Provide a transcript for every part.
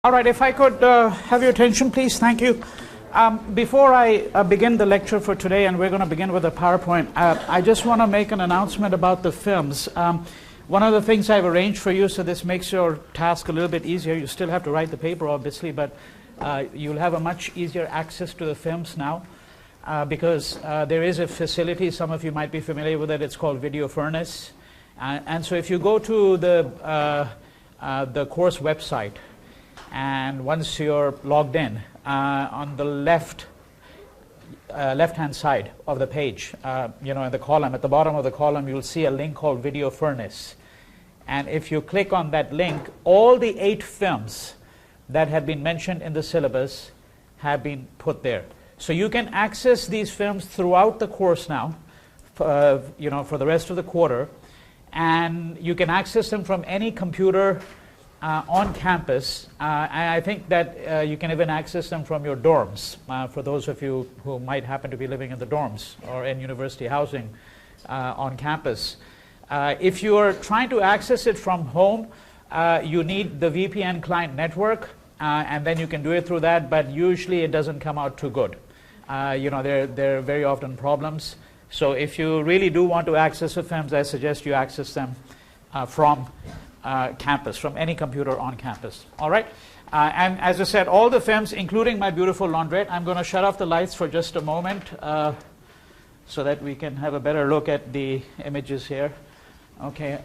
All right, if I could have your attention, please. Thank you. Before I begin the lecture for today, and we're going to begin with a PowerPoint, I just want to make an announcement about the films. One of the things I've arranged for you, so this makes your task a little bit easier. You still have to write the paper, obviously, but you'll have a much easier access to the films now because there is a facility. Some of you might be familiar with it. It's called Video Furnace. And so if you go to the course website, and once you're logged in, on the left-hand side of the page, in the column, at the bottom of the column, you'll see a link called Video Furnace. And if you click on that link, all the 8 films that have been mentioned in the syllabus have been put there. So you can access these films throughout the course now, for the rest of the quarter. And you can access them from any computer on campus, and I think that you can even access them from your dorms, for those of you who might happen to be living in the dorms or in university housing on campus. If you are trying to access it from home, you need the VPN client network, and then you can do it through that, but usually it doesn't come out too good. There are very often problems. So if you really do want to access the films, I suggest you access them from campus, from any computer on campus. All right? And as I said, all the films, including my beautiful laundrette, I'm going to shut off the lights for just a moment so that we can have a better look at the images here. Okay.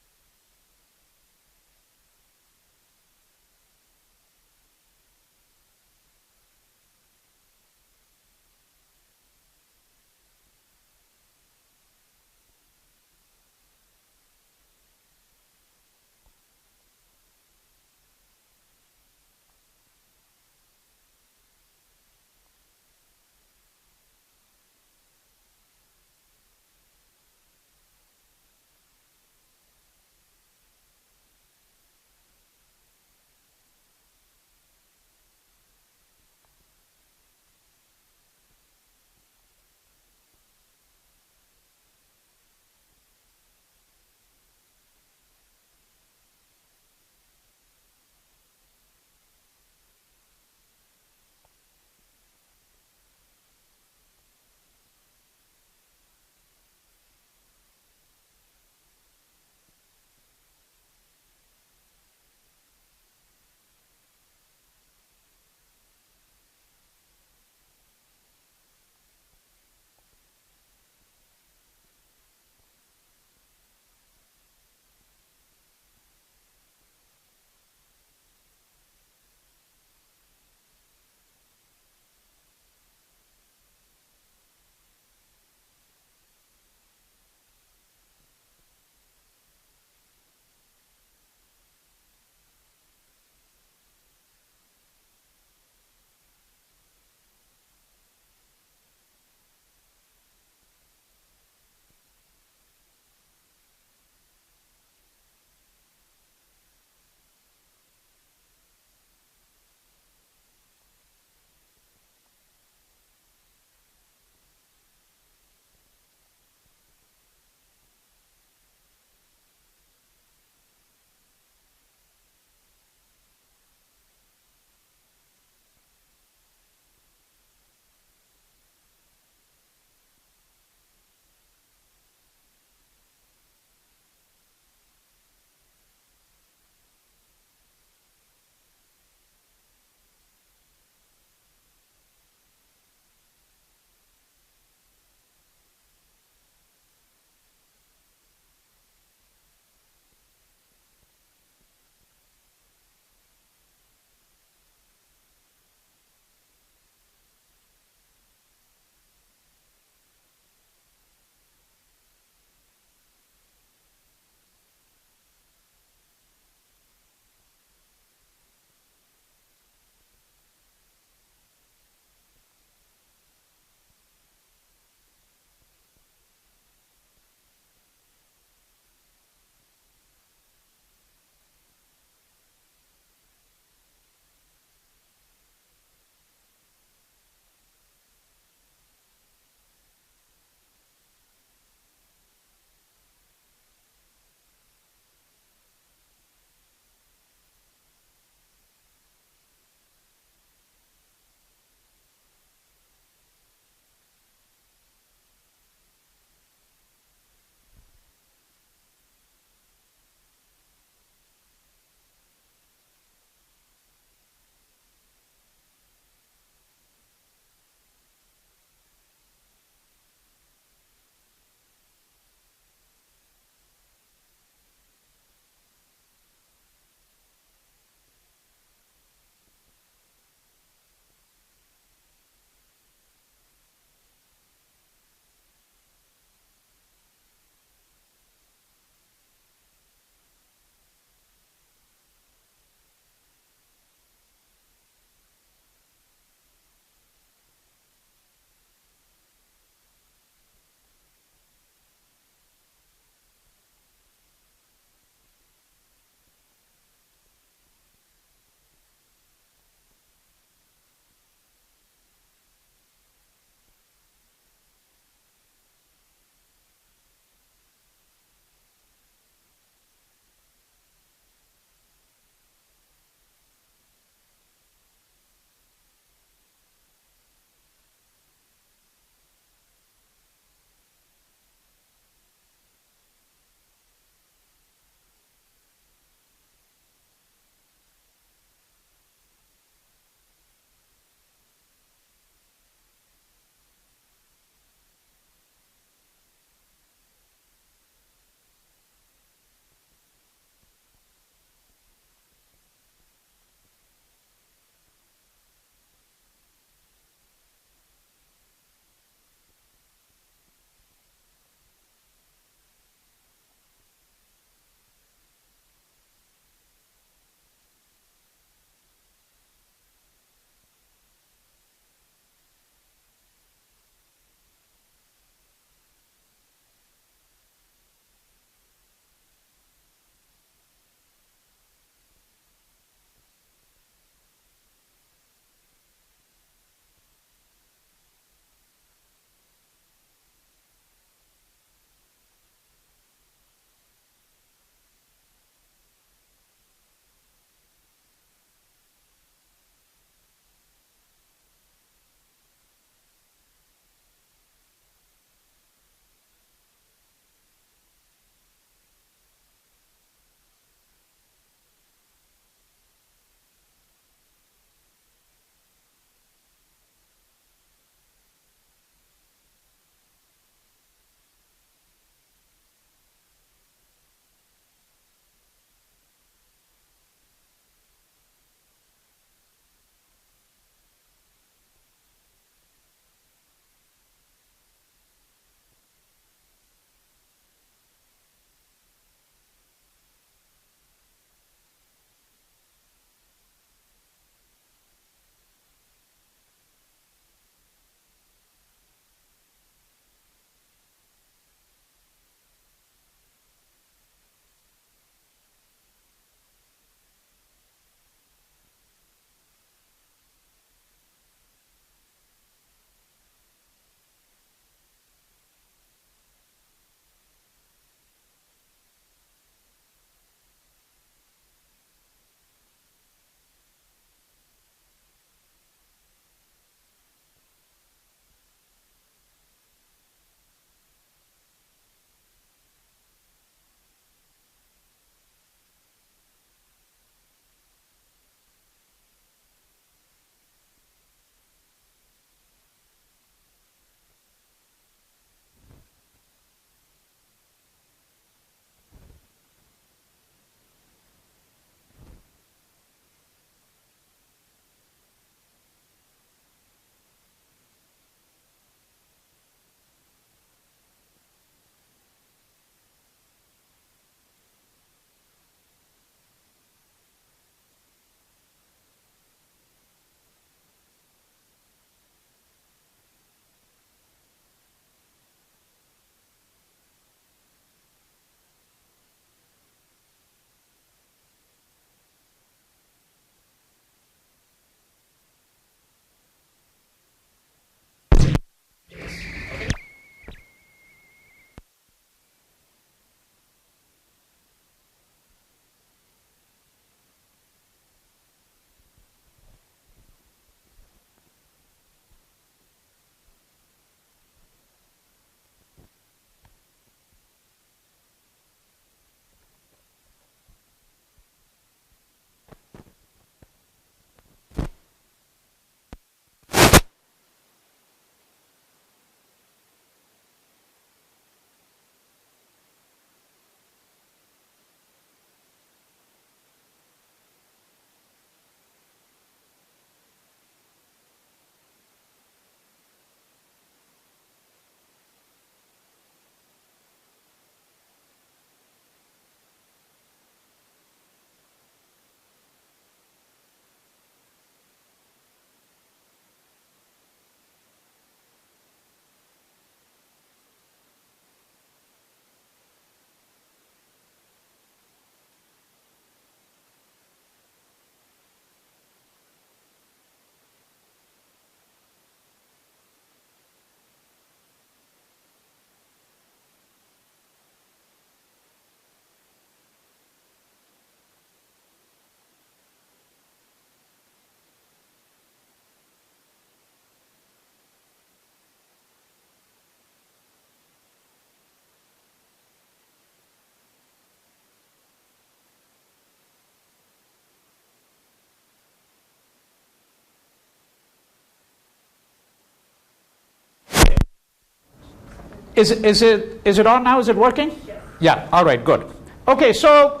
Is it on now? Is it working? Yes. Yeah. All right. Good. Okay. So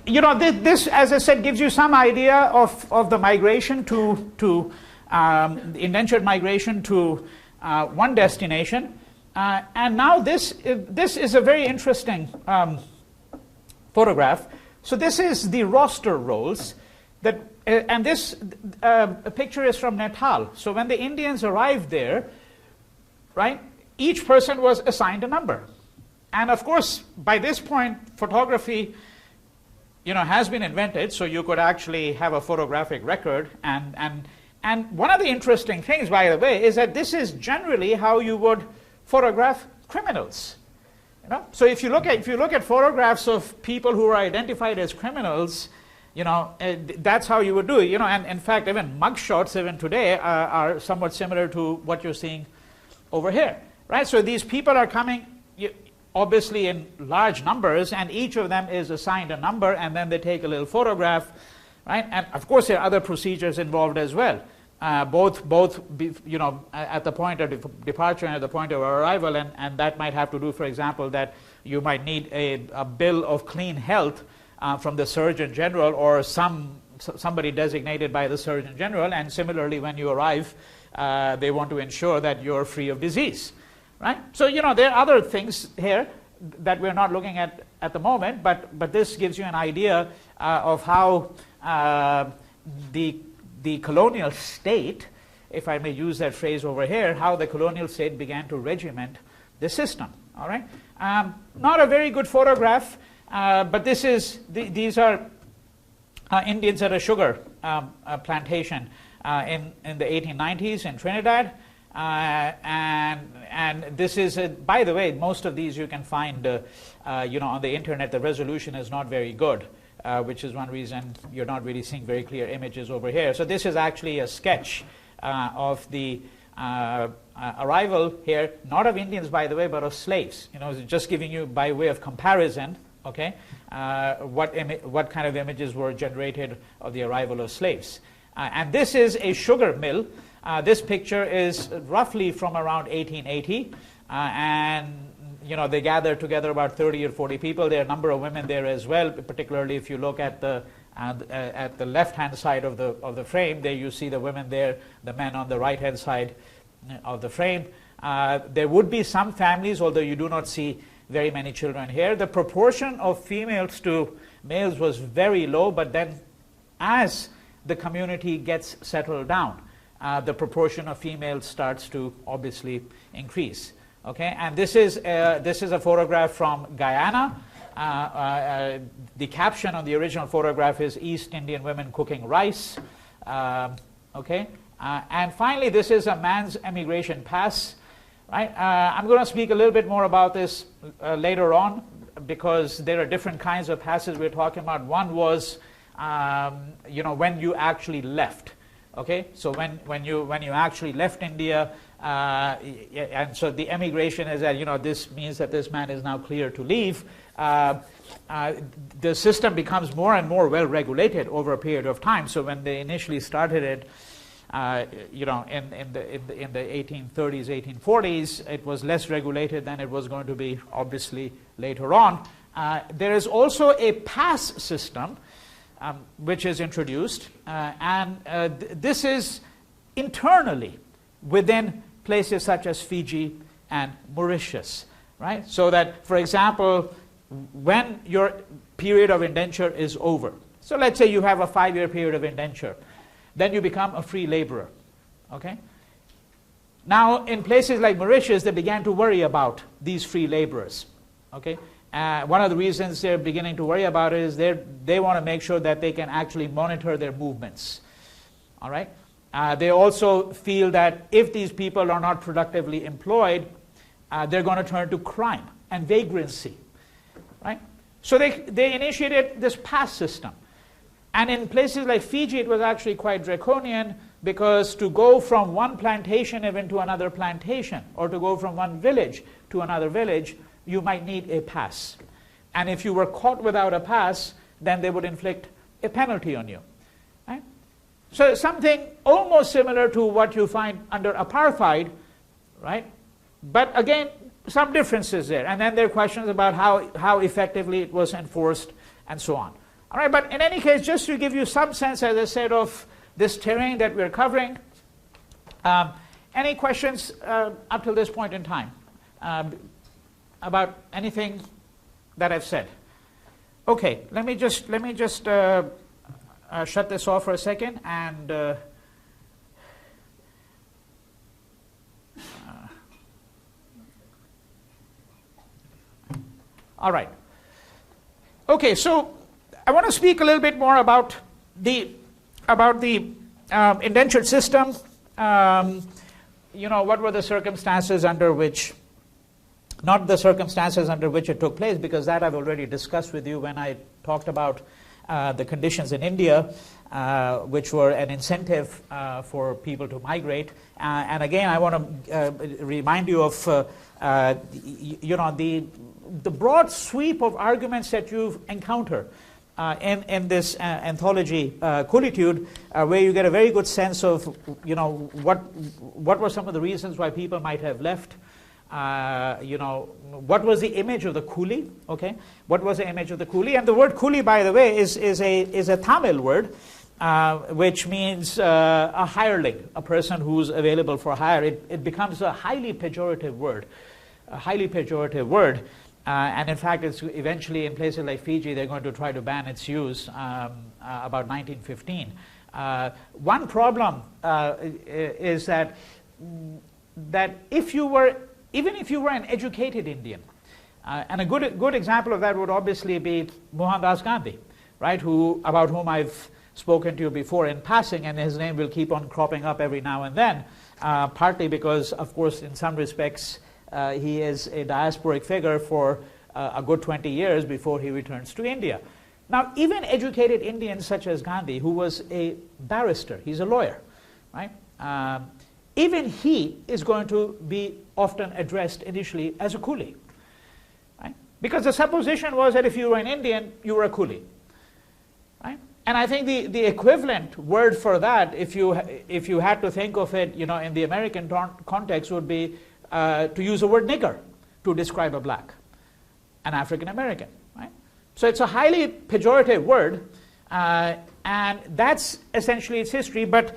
you know, this, as I said, gives you some idea of the migration to indentured migration to one destination, and now this is a very interesting photograph. So this is the roster rolls that, and this picture is from Natal. So when the Indians arrived there, right, each person was assigned a number. And of course, by this point, photography, you know, has been invented, so you could actually have a photographic record. And one of the interesting things, by the way, is that this is generally how you would photograph criminals. You know? So if you look at photographs of people who are identified as criminals, you know, that's how you would do it. You know, and in fact, even mugshots even today are somewhat similar to what you're seeing over here. Right, so these people are coming obviously in large numbers, and each of them is assigned a number, and then they take a little photograph, right? And of course, there are other procedures involved as well, both you know, at the point of departure and at the point of arrival, and that might have to do, for example, that you might need a bill of clean health from the Surgeon General or somebody designated by the Surgeon General, and similarly, when you arrive, they want to ensure that you're free of disease. Right? So, you know, there are other things here that we're not looking at the moment, but this gives you an idea of how the colonial state, if I may use that phrase over here, how the colonial state began to regiment the system. All right? Not a very good photograph, but these are Indians at a sugar plantation in the 1890s in Trinidad. And this is, by the way, most of these you can find, you know, on the internet. The resolution is not very good, which is one reason you're not really seeing very clear images over here. So this is actually a sketch of the arrival here, not of Indians, by the way, but of slaves. You know, just giving you by way of comparison, okay, what kind of images were generated of the arrival of slaves. And this is a sugar mill. This picture is roughly from around 1880, and you know, they gathered together about 30 or 40 people. There are a number of women there as well, particularly if you look at the left-hand side of the frame. There you see the women there, the men on the right-hand side of the frame. There would be some families, although you do not see very many children here. The proportion of females to males was very low, but then as the community gets settled down, the proportion of females starts to obviously increase. Okay, and this is a photograph from Guyana. The caption on the original photograph is "East Indian women cooking rice." Okay, and finally, this is a man's emigration pass. Right, I'm going to speak a little bit more about this later on, because there are different kinds of passes we're talking about. One was, you know, when you actually left. Okay, so when you actually left India, and so the emigration is that, you know, this means that this man is now clear to leave. The system becomes more and more well regulated over a period of time. So when they initially started it, you know, in the 1830s, 1840s, it was less regulated than it was going to be obviously later on. There is also a pass system, which is introduced, and this is internally within places such as Fiji and Mauritius, right? So that, for example, when your period of indenture is over, so let's say you have a 5-year period of indenture, then you become a free laborer, okay? Now, in places like Mauritius, they began to worry about these free laborers, okay? One of the reasons they're beginning to worry about it is they want to make sure that they can actually monitor their movements. All right. They also feel that if these people are not productively employed, they're going to turn to crime and vagrancy. Right. So they initiated this pass system, and in places like Fiji, it was actually quite draconian, because to go from one plantation even to another plantation, or to go from one village to another village, you might need a pass. And if you were caught without a pass, then they would inflict a penalty on you. Right? So something almost similar to what you find under apartheid, right? But again, some differences there. And then there are questions about how effectively it was enforced and so on. All right, but in any case, just to give you some sense, as I said, of this terrain that we're covering, any questions up till this point in time about anything that I've said? Okay, let me just shut this off for a second and all right. Okay, so I want to speak a little bit more about the indentured system. What were the circumstances under which, not the circumstances under which it took place, because that I've already discussed with you when I talked about the conditions in India, which were an incentive for people to migrate. And again, I want to remind you of the broad sweep of arguments that you encounter in this anthology, Coolitude, where you get a very good sense of what were some of the reasons why people might have left. What was the image of the coolie? Okay, what was the image of the coolie? And the word coolie, by the way, is a Tamil word, which means a hireling, a person who's available for hire. It becomes a highly pejorative word, and in fact, it's eventually in places like Fiji, they're going to try to ban its use about 1915. One problem is that even if you were an educated Indian, and a good example of that would obviously be Mohandas Gandhi, right? About whom I've spoken to you before in passing, and his name will keep on cropping up every now and then, partly because, of course, in some respects, he is a diasporic figure for a good 20 years before he returns to India. Now, even educated Indians such as Gandhi, who was a barrister, he's a lawyer, right? Even he is going to be often addressed initially as a coolie, right? Because the supposition was that if you were an Indian, you were a coolie, right? And I think the equivalent word for that, if you had to think of it, in the American context, would be to use the word nigger to describe a black, an African American, right? So it's a highly pejorative word, and that's essentially its history. But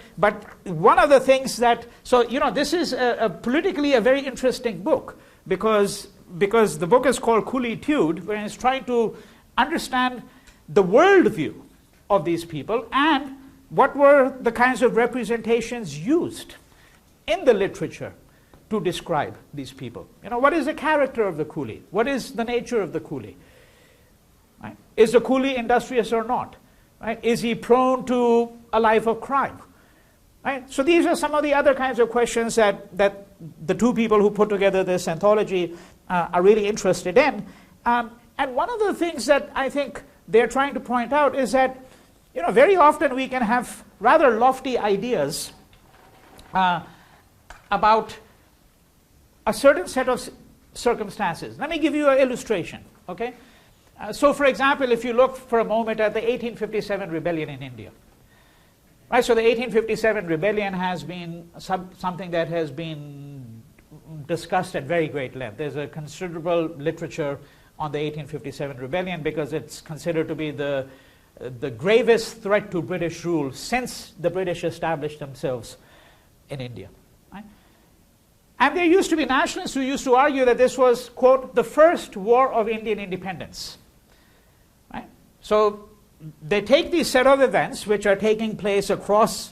one of the things that, this is politically a very interesting book, because the book is called Coolitude, where it's trying to understand the worldview of these people and what were the kinds of representations used in the literature to describe these people. What is the character of the coolie? What is the nature of the coolie? Right? Is the coolie industrious or not? Right? Is he prone to a life of crime? Right? So these are some of the other kinds of questions that the two people who put together this anthology are really interested in. And one of the things that I think they're trying to point out is that very often we can have rather lofty ideas about a certain set of circumstances. Let me give you an illustration, okay? So, for example, if you look for a moment at the 1857 rebellion in India, right? So the 1857 rebellion has been something that has been discussed at very great length. There's a considerable literature on the 1857 rebellion because it's considered to be the gravest threat to British rule since the British established themselves in India. And there used to be nationalists who used to argue that this was, quote, the first war of Indian independence. Right? So they take these set of events which are taking place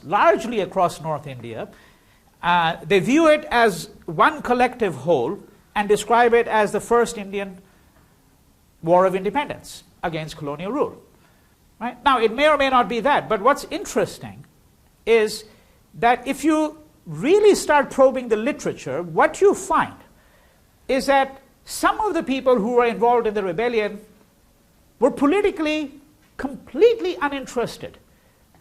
largely across North India. They view it as one collective whole and describe it as the first Indian war of independence against colonial rule. Right? Now, it may or may not be that, but what's interesting is that if you really start probing the literature, what you find is that some of the people who were involved in the rebellion were politically completely uninterested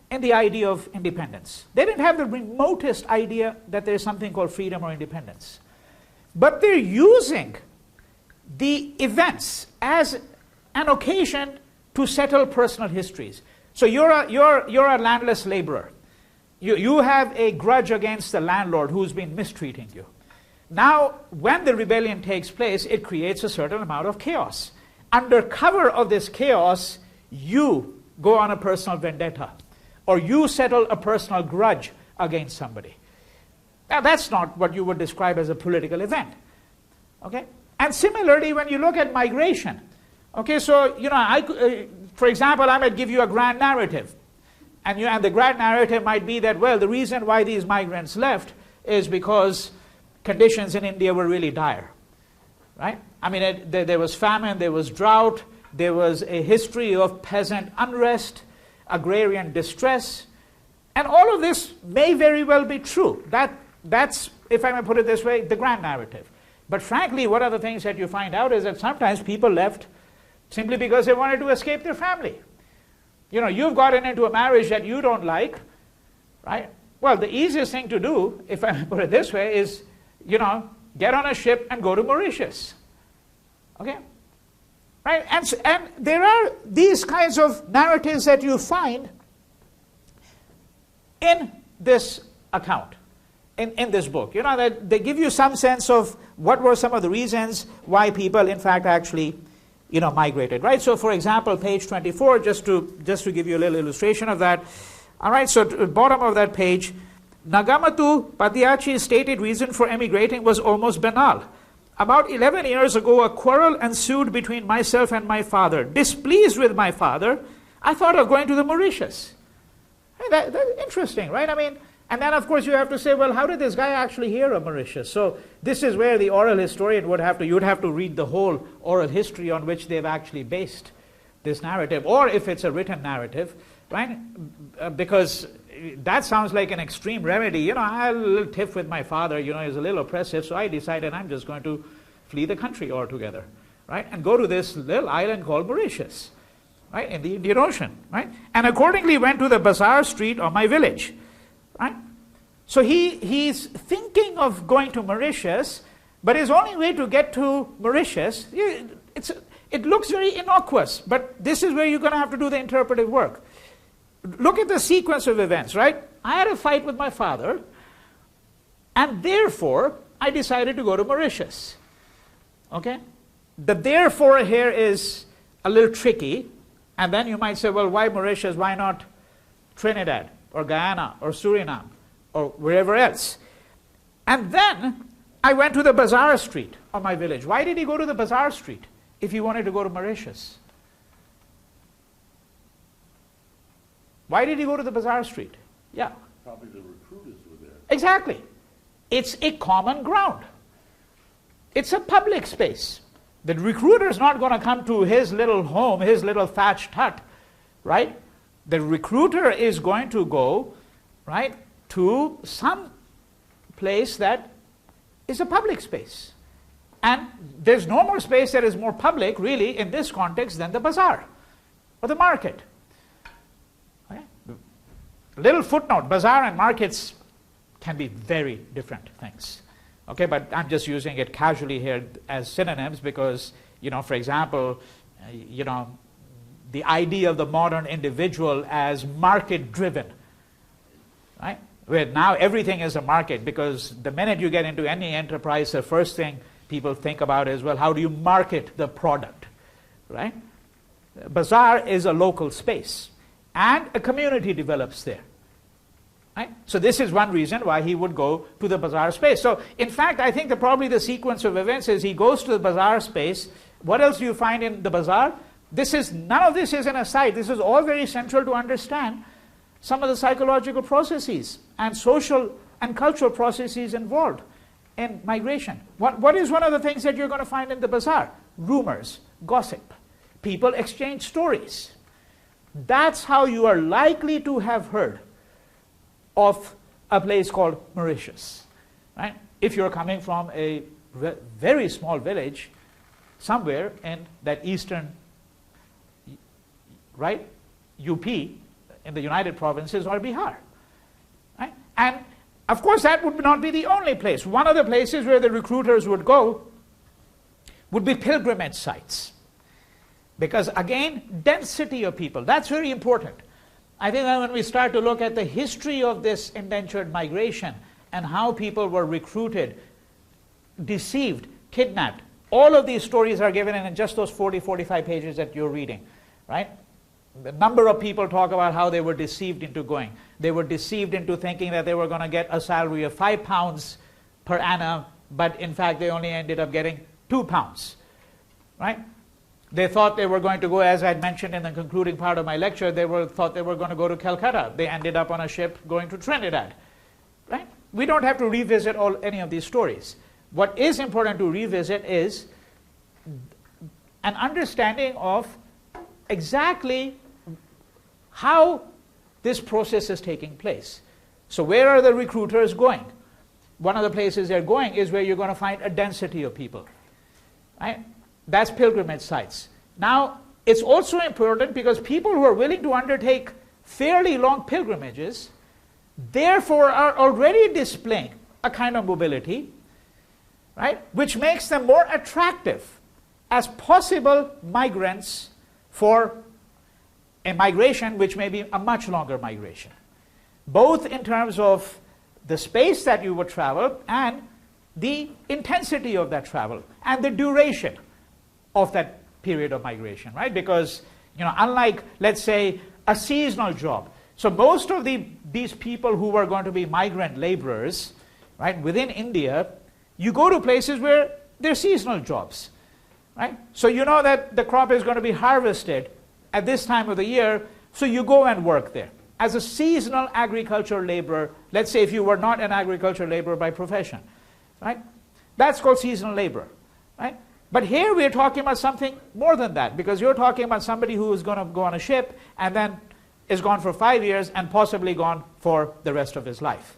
in the idea of independence. They didn't have the remotest idea that there is something called freedom or independence. But they're using the events as an occasion to settle personal histories. So you're a landless laborer. You have a grudge against the landlord who's been mistreating you. Now, when the rebellion takes place, it creates a certain amount of chaos. Under cover of this chaos, you go on a personal vendetta, or you settle a personal grudge against somebody. Now, that's not what you would describe as a political event. Okay? And similarly, when you look at migration, okay, so, for example, I might give you a grand narrative. And the grand narrative might be that, well, the reason why these migrants left is because conditions in India were really dire. Right? I mean, there was famine, there was drought, there was a history of peasant unrest, agrarian distress, and all of this may very well be true. That's, if I may put it this way, the grand narrative. But frankly, one of the things that you find out is that sometimes people left simply because they wanted to escape their family. You've gotten into a marriage that you don't like, right? Well, the easiest thing to do, if I may put it this way, is, get on a ship and go to Mauritius. Okay? Right? And there are these kinds of narratives that you find in this account, in this book. That they give you some sense of what were some of the reasons why people, in fact, actually, migrated. Right? So, for example, page 24, just to give you a little illustration of that. All right, so at the bottom of that page, Nagamatu Patiachi's stated reason for emigrating was almost banal. About 11 years ago, a quarrel ensued between myself and my father. Displeased with my father, I thought of going to the Mauritius. Hey, that's interesting, right? I mean, and then of course you have to say, well, how did this guy actually hear of Mauritius? So this is where the oral historian you'd have to read the whole oral history on which they've actually based this narrative, or if it's a written narrative, right? Because that sounds like an extreme remedy. I had a little tiff with my father, he's a little oppressive, so I decided I'm just going to flee the country altogether, right? And go to this little island called Mauritius, right, in the Indian Ocean, right? And accordingly went to the bazaar street of my village, right? So he's thinking of going to Mauritius, but his only way to get to Mauritius, it looks very innocuous, but this is where you're going to have to do the interpretive work. Look at the sequence of events, right? I had a fight with my father, and therefore, I decided to go to Mauritius. Okay? The therefore here is a little tricky, and then you might say, well, why Mauritius? Why not Trinidad, or Guyana, or Suriname, or wherever else? And then, I went to the bazaar street of my village. Why did he go to the bazaar street if he wanted to go to Mauritius? Why did he go to the bazaar street? Yeah. Probably the recruiters were there. Exactly. It's a common ground. It's a public space. The recruiter's not going to come to his little home, his little thatched hut, right? The recruiter is going to go, right, to some place that is a public space. And there's no more space that is more public, really, in this context than the bazaar or the market. Little footnote, bazaar and markets can be very different things. Okay, but I'm just using it casually here as synonyms because, for example, the idea of the modern individual as market-driven, right? Where now everything is a market, because the minute you get into any enterprise, the first thing people think about is, well, how do you market the product, right? Bazaar is a local space, and a community develops there. Right? So this is one reason why he would go to the bazaar space. So in fact, I think that probably the sequence of events is he goes to the bazaar space. What else do you find in the bazaar? None of this is an aside. This is all very central to understand some of the psychological processes and social and cultural processes involved in migration. What is one of the things that you're going to find in the bazaar? Rumors, gossip. People exchange stories. That's how you are likely to have heard of a place called Mauritius, right? If you're coming from a very small village somewhere in that eastern, right, UP in the United Provinces or Bihar, right? And of course that would not be the only place. One of the places where the recruiters would go would be pilgrimage sites, because again, density of people, that's very important. I think that when we start to look at the history of this indentured migration and how people were recruited deceived, kidnapped. All of these stories are given in just those 40, 45 pages that you're reading, right? A number of people talk about how they were deceived into going. They were deceived into thinking that they were going to get a salary of £5 per annum, but in fact they only ended up getting £2, right? They thought they were going to go, as I mentioned in the concluding part of my lecture, thought they were going to go to Calcutta. They ended up on a ship going to Trinidad, right? We don't have to revisit any of these stories. What is important to revisit is an understanding of exactly how this process is taking place. So where are the recruiters going? One of the places they're going is where you're going to find a density of people, right? That's pilgrimage sites. Now, it's also important because people who are willing to undertake fairly long pilgrimages, therefore are already displaying a kind of mobility, right, which makes them more attractive as possible migrants for a migration which may be a much longer migration, both in terms of the space that you would travel and the intensity of that travel and the duration of that period of migration, right? Because, unlike, let's say, a seasonal job. So most of these people who are going to be migrant laborers, right, within India, you go to places where they're seasonal jobs, right? So you know that the crop is going to be harvested at this time of the year, so you go and work there. As a seasonal agricultural laborer, let's say if you were not an agricultural laborer by profession, right? That's called seasonal labor, right? But here we're talking about something more than that, because you're talking about somebody who is going to go on a ship and then is gone for 5 years and possibly gone for the rest of his life.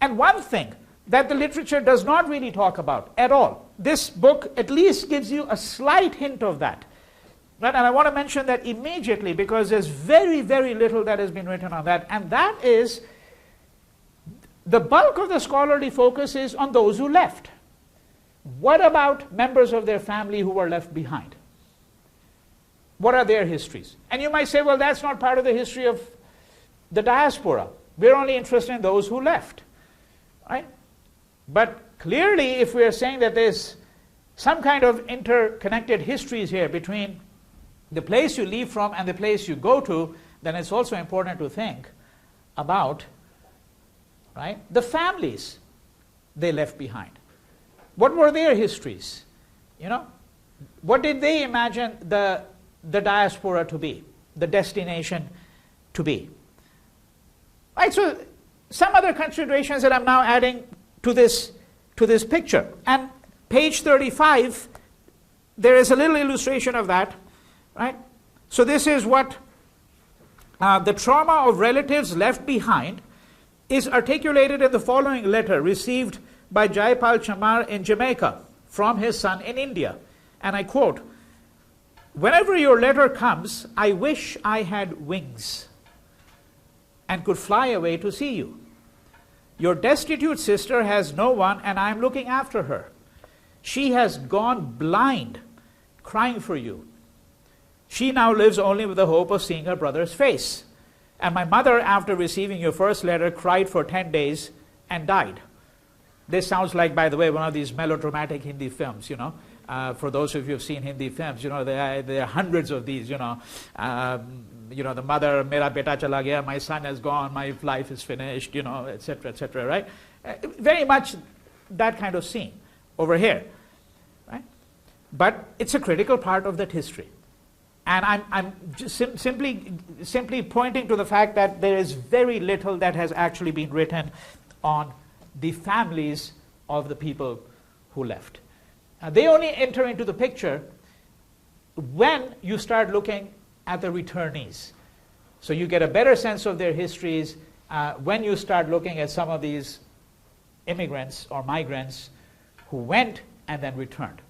And one thing that the literature does not really talk about at all, this book at least gives you a slight hint of that. Right? And I want to mention that immediately because there's very, very little that has been written on that. And that is, the bulk of the scholarly focus is on those who left. What about members of their family who were left behind? What are their histories? And you might say, well, that's not part of the history of the diaspora. We're only interested in those who left, right? But clearly, if we're saying that there's some kind of interconnected histories here between the place you leave from and the place you go to, then it's also important to think about, right, the families they left behind. What were their histories? What did they imagine the diaspora to be, the destination to be? Right, so some other considerations that I'm now adding to this picture. And page 35, there is a little illustration of that, right? So this is what the trauma of relatives left behind is articulated in the following letter received by Jaipal Chamar in Jamaica from his son in India. And I quote, "Whenever your letter comes, I wish I had wings and could fly away to see you. Your destitute sister has no one and I am looking after her. She has gone blind, crying for you. She now lives only with the hope of seeing her brother's face. And my mother, after receiving your first letter, cried for 10 days and died." This sounds like, by the way, one of these melodramatic Hindi films, for those of you who have seen Hindi films, there are hundreds of these, the mother, mera beta chala gaya, my son has gone, my life is finished, etc., right? Very much that kind of scene over here, right? But it's a critical part of that history. And I'm just simply pointing to the fact that there is very little that has actually been written on the families of the people who left. They only enter into the picture when you start looking at the returnees. So you get a better sense of their histories when you start looking at some of these immigrants or migrants who went and then returned.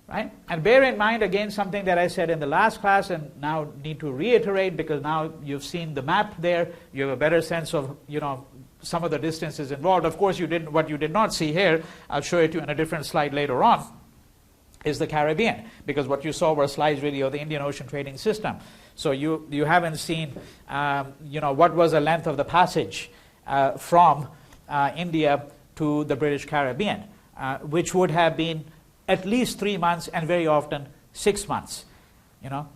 Right? And bear in mind again something that I said in the last class and now need to reiterate, because now you've seen the map there, you have a better sense of some of the distances involved. Of course, what you did not see here, I'll show it to you in a different slide later on, is the Caribbean, because what you saw were slides really of the Indian Ocean trading system. So you haven't seen what was the length of the passage from India to the British Caribbean. which would have been at least 3 months and very often 6 months.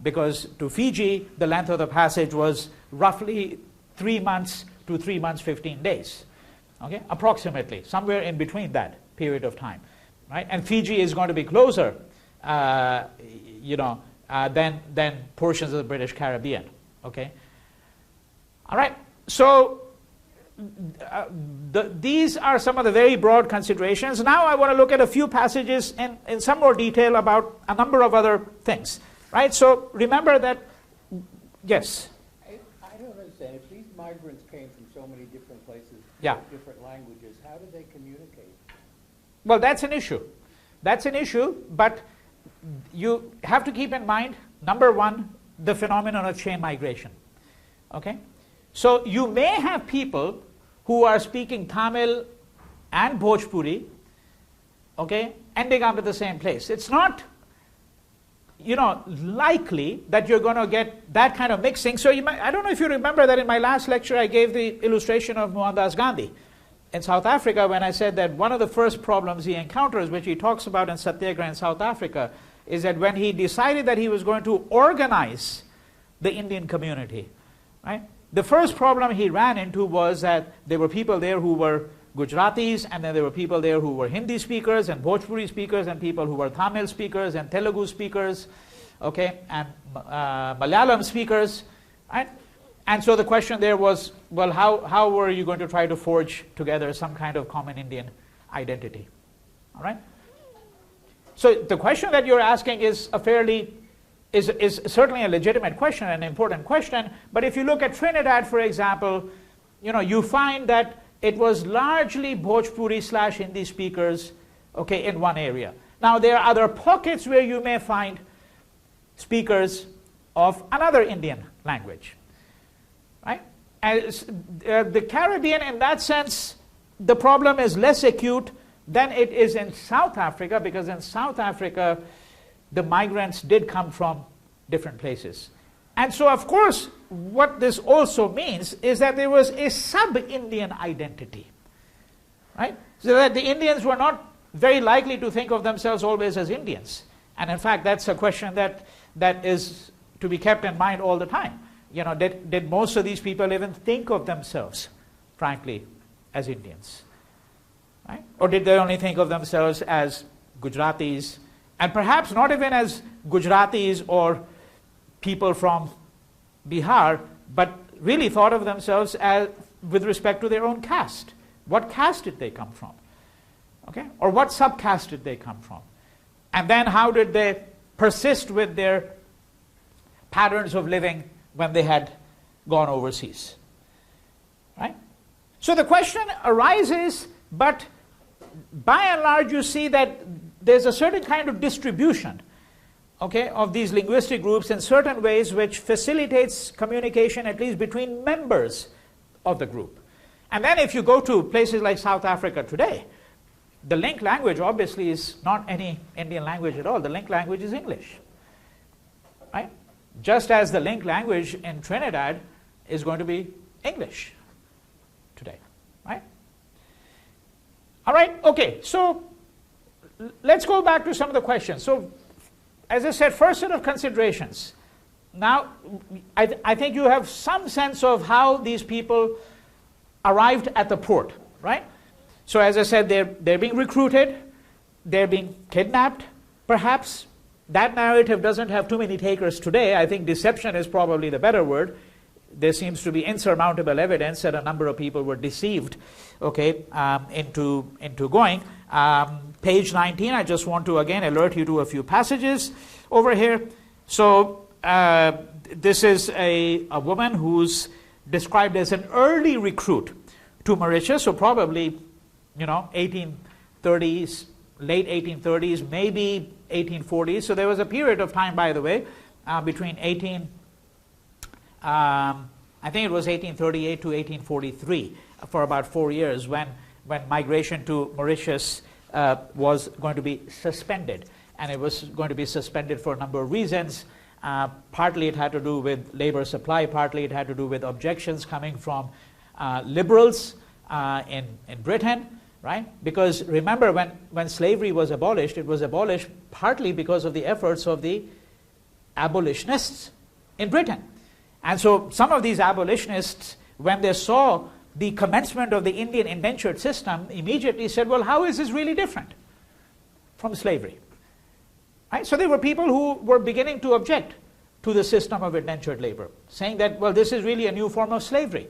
Because to Fiji, the length of the passage was roughly 3 months to 3 months, 15 days. Okay, approximately, somewhere in between that period of time, right? And Fiji is going to be closer, than portions of the British Caribbean. Okay, all right. So these are some of the very broad considerations. Now I want to look at a few passages in some more detail about a number of other things, right? So remember that, yes. I don't understand. If these migrants came from so many different places, different languages, how did they communicate? Well, that's an issue. That's an issue, but you have to keep in mind, number one, the phenomenon of chain migration. Okay? So you may have people who are speaking Tamil and Bhojpuri, okay, ending up at the same place. It's not, likely that you're going to get that kind of mixing. So I don't know if you remember that in my last lecture I gave the illustration of Mohandas Gandhi in South Africa, when I said that one of the first problems he encounters, which he talks about in Satyagraha in South Africa, is that when he decided that he was going to organize the Indian community, right? The first problem he ran into was that there were people there who were Gujaratis, and then there were people there who were Hindi speakers and Bhojpuri speakers, and people who were Tamil speakers and Telugu speakers, okay, and Malayalam speakers, right? And so the question there was, well, how were you going to try to forge together some kind of common Indian identity? All right? So the question that you're asking is is certainly a legitimate question, an important question. But if you look at Trinidad, for example, you find that it was largely Bhojpuri / Hindi speakers, okay, in one area. Now there are other pockets where you may find speakers of another Indian language, right? As the Caribbean, in that sense, the problem is less acute than it is in South Africa, because in South Africa, the migrants did come from different places. And so, of course, what this also means is that there was a sub-Indian identity, right? So that the Indians were not very likely to think of themselves always as Indians. And in fact, that's a question that is to be kept in mind all the time. Did most of these people even think of themselves, frankly, as Indians? Right? Or did they only think of themselves as Gujaratis, and perhaps not even as Gujaratis or people from Bihar, but really thought of themselves as with respect to their own caste? What caste did they come from? Okay? Or what subcaste did they come from? And then how did they persist with their patterns of living when they had gone overseas? Right? So the question arises, but by and large you see that there's a certain kind of distribution, okay, of these linguistic groups in certain ways which facilitates communication, at least between members of the group. And then if you go to places like South Africa today, the link language obviously is not any Indian language at all. The link language is English, right? Just as the link language in Trinidad is going to be English today, right? All right, okay, so let's go back to some of the questions. So, as I said, first set of considerations. Now, I think you have some sense of how these people arrived at the port, right? So, as I said, they're being recruited, they're being kidnapped, perhaps. That narrative doesn't have too many takers today. I think deception is probably the better word. There seems to be insurmountable evidence that a number of people were deceived, okay, into going. Page 19, I just want to again alert you to a few passages over here. So this is a woman who's described as an early recruit to Mauritius, so probably, 1830s, late 1830s, maybe 1840s. So there was a period of time, by the way, between I think it was 1838 to 1843, for about 4 years, when migration to Mauritius was going to be suspended. And it was going to be suspended for a number of reasons. Partly it had to do with labor supply, partly it had to do with objections coming from liberals in Britain, right? Because remember, when slavery was abolished, it was abolished partly because of the efforts of the abolitionists in Britain. And so some of these abolitionists, when they saw the commencement of the Indian indentured system, immediately said, well, how is this really different from slavery? Right? So there were people who were beginning to object to the system of indentured labor, saying that, well, this is really a new form of slavery,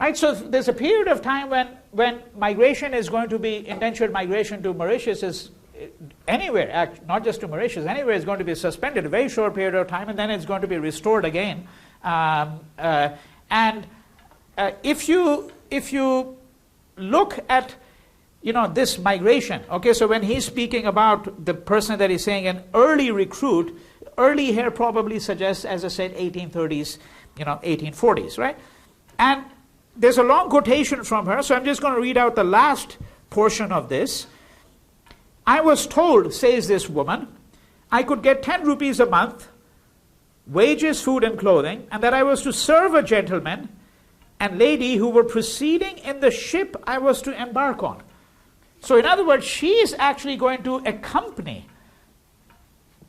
Right? So there's a period of time when migration is going to be, indentured migration to Mauritius is anywhere, not just to Mauritius, anywhere is going to be suspended a very short period of time, and then it's going to be restored again. If you look at this migration, okay, so when he's speaking about the person that he's saying an early recruit, early here probably suggests, as I said, 1830s, 1840s, right? And there's a long quotation from her, so I'm just going to read out the last portion of this. I was told, says this woman, I could get 10 rupees a month, wages, food and clothing, and that I was to serve a gentleman and lady who were proceeding in the ship I was to embark on. So in other words, she is actually going to accompany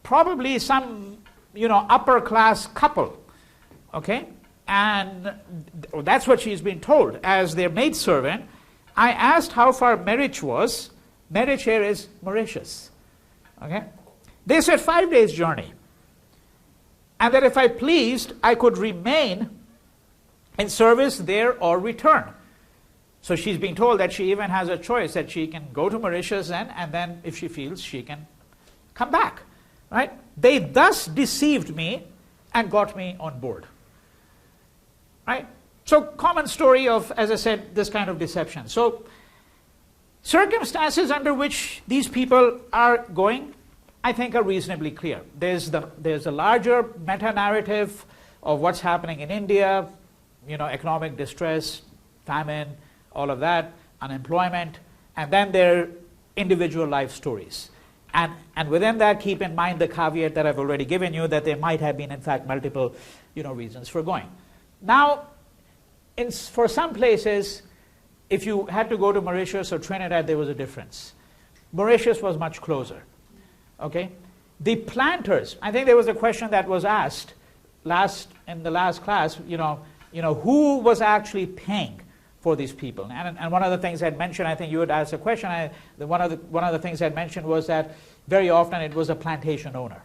probably some, upper class couple, okay? And that's what she's been told as their maidservant. I asked how far marriage was. Marriage here is Mauritius, okay? They said 5 days' journey. And that if I pleased, I could remain in service there or return. So she's being told that she even has a choice, that she can go to Mauritius and then if she feels, she can come back, right? They thus deceived me and got me on board, right? So common story of, as I said, this kind of deception. So circumstances under which these people are going, I think, are reasonably clear. There's a larger meta-narrative of what's happening in India, economic distress, famine, all of that, unemployment, and then their individual life stories. And within that, keep in mind the caveat that I've already given you, that there might have been, in fact, multiple reasons for going. Now, for some places, if you had to go to Mauritius or Trinidad, there was a difference. Mauritius was much closer. Okay? The planters, I think there was a question that was asked in the last class, who was actually paying for these people? And one of the things I'd mentioned, I think you had asked a question, one of the things I'd mentioned was that very often it was a plantation owner.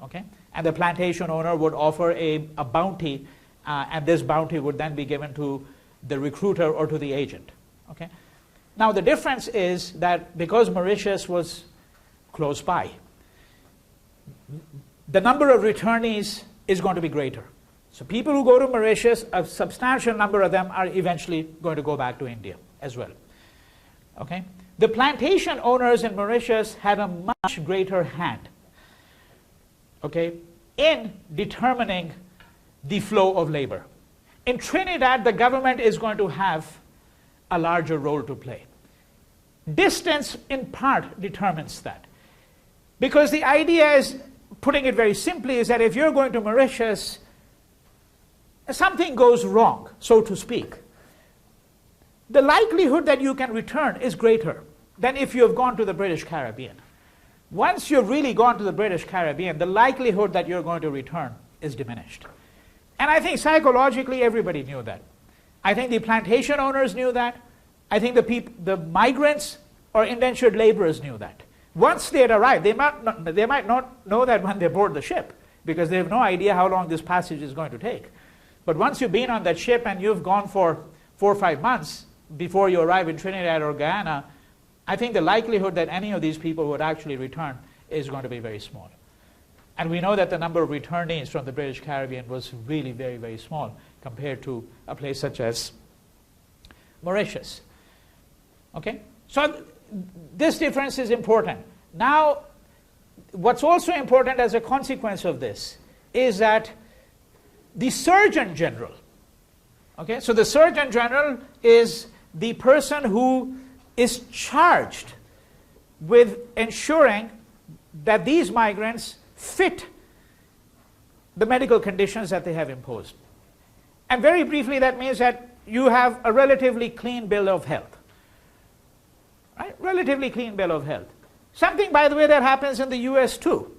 Okay? And the plantation owner would offer a bounty, and this bounty would then be given to the recruiter or to the agent. Okay? Now the difference is that because Mauritius was close by, the number of returnees is going to be greater. So people who go to Mauritius, a substantial number of them are eventually going to go back to India as well. Okay? The plantation owners in Mauritius had a much greater hand, okay, in determining the flow of labor. In Trinidad, the government is going to have a larger role to play. Distance, in part, determines that. Because the idea is, putting it very simply, is that if you're going to Mauritius, something goes wrong, so to speak, the likelihood that you can return is greater than if you have gone to the British Caribbean. Once you've really gone to the British Caribbean, the likelihood that you're going to return is diminished. And I think psychologically everybody knew that. I think the plantation owners knew that. I think the migrants or indentured laborers knew that. Once they had arrived, they might not know that when they board the ship, because they have no idea how long this passage is going to take. But once you've been on that ship and you've gone for 4 or 5 months before you arrive in Trinidad or Guyana, I think the likelihood that any of these people would actually return is going to be very small. And we know that the number of returnees from the British Caribbean was really very, very small compared to a place such as Mauritius. Okay? So this difference is important. Now, what's also important as a consequence of this is that the Surgeon General, okay, so the Surgeon General is the person who is charged with ensuring that these migrants fit the medical conditions that they have imposed. And very briefly, that means that you have a relatively clean bill of health. Right? Relatively clean bill of health. Something, by the way, that happens in the US too.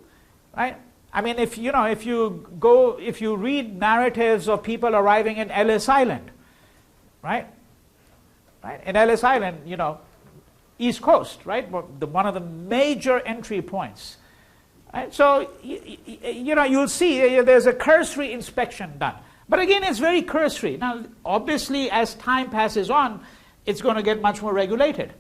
Right? I mean, if you read narratives of people arriving in Ellis Island, right? In Ellis Island, East Coast, right? One of the major entry points. Right? So, you'll see there's a cursory inspection done. But again, it's very cursory. Now, obviously, as time passes on, it's going to get much more regulated.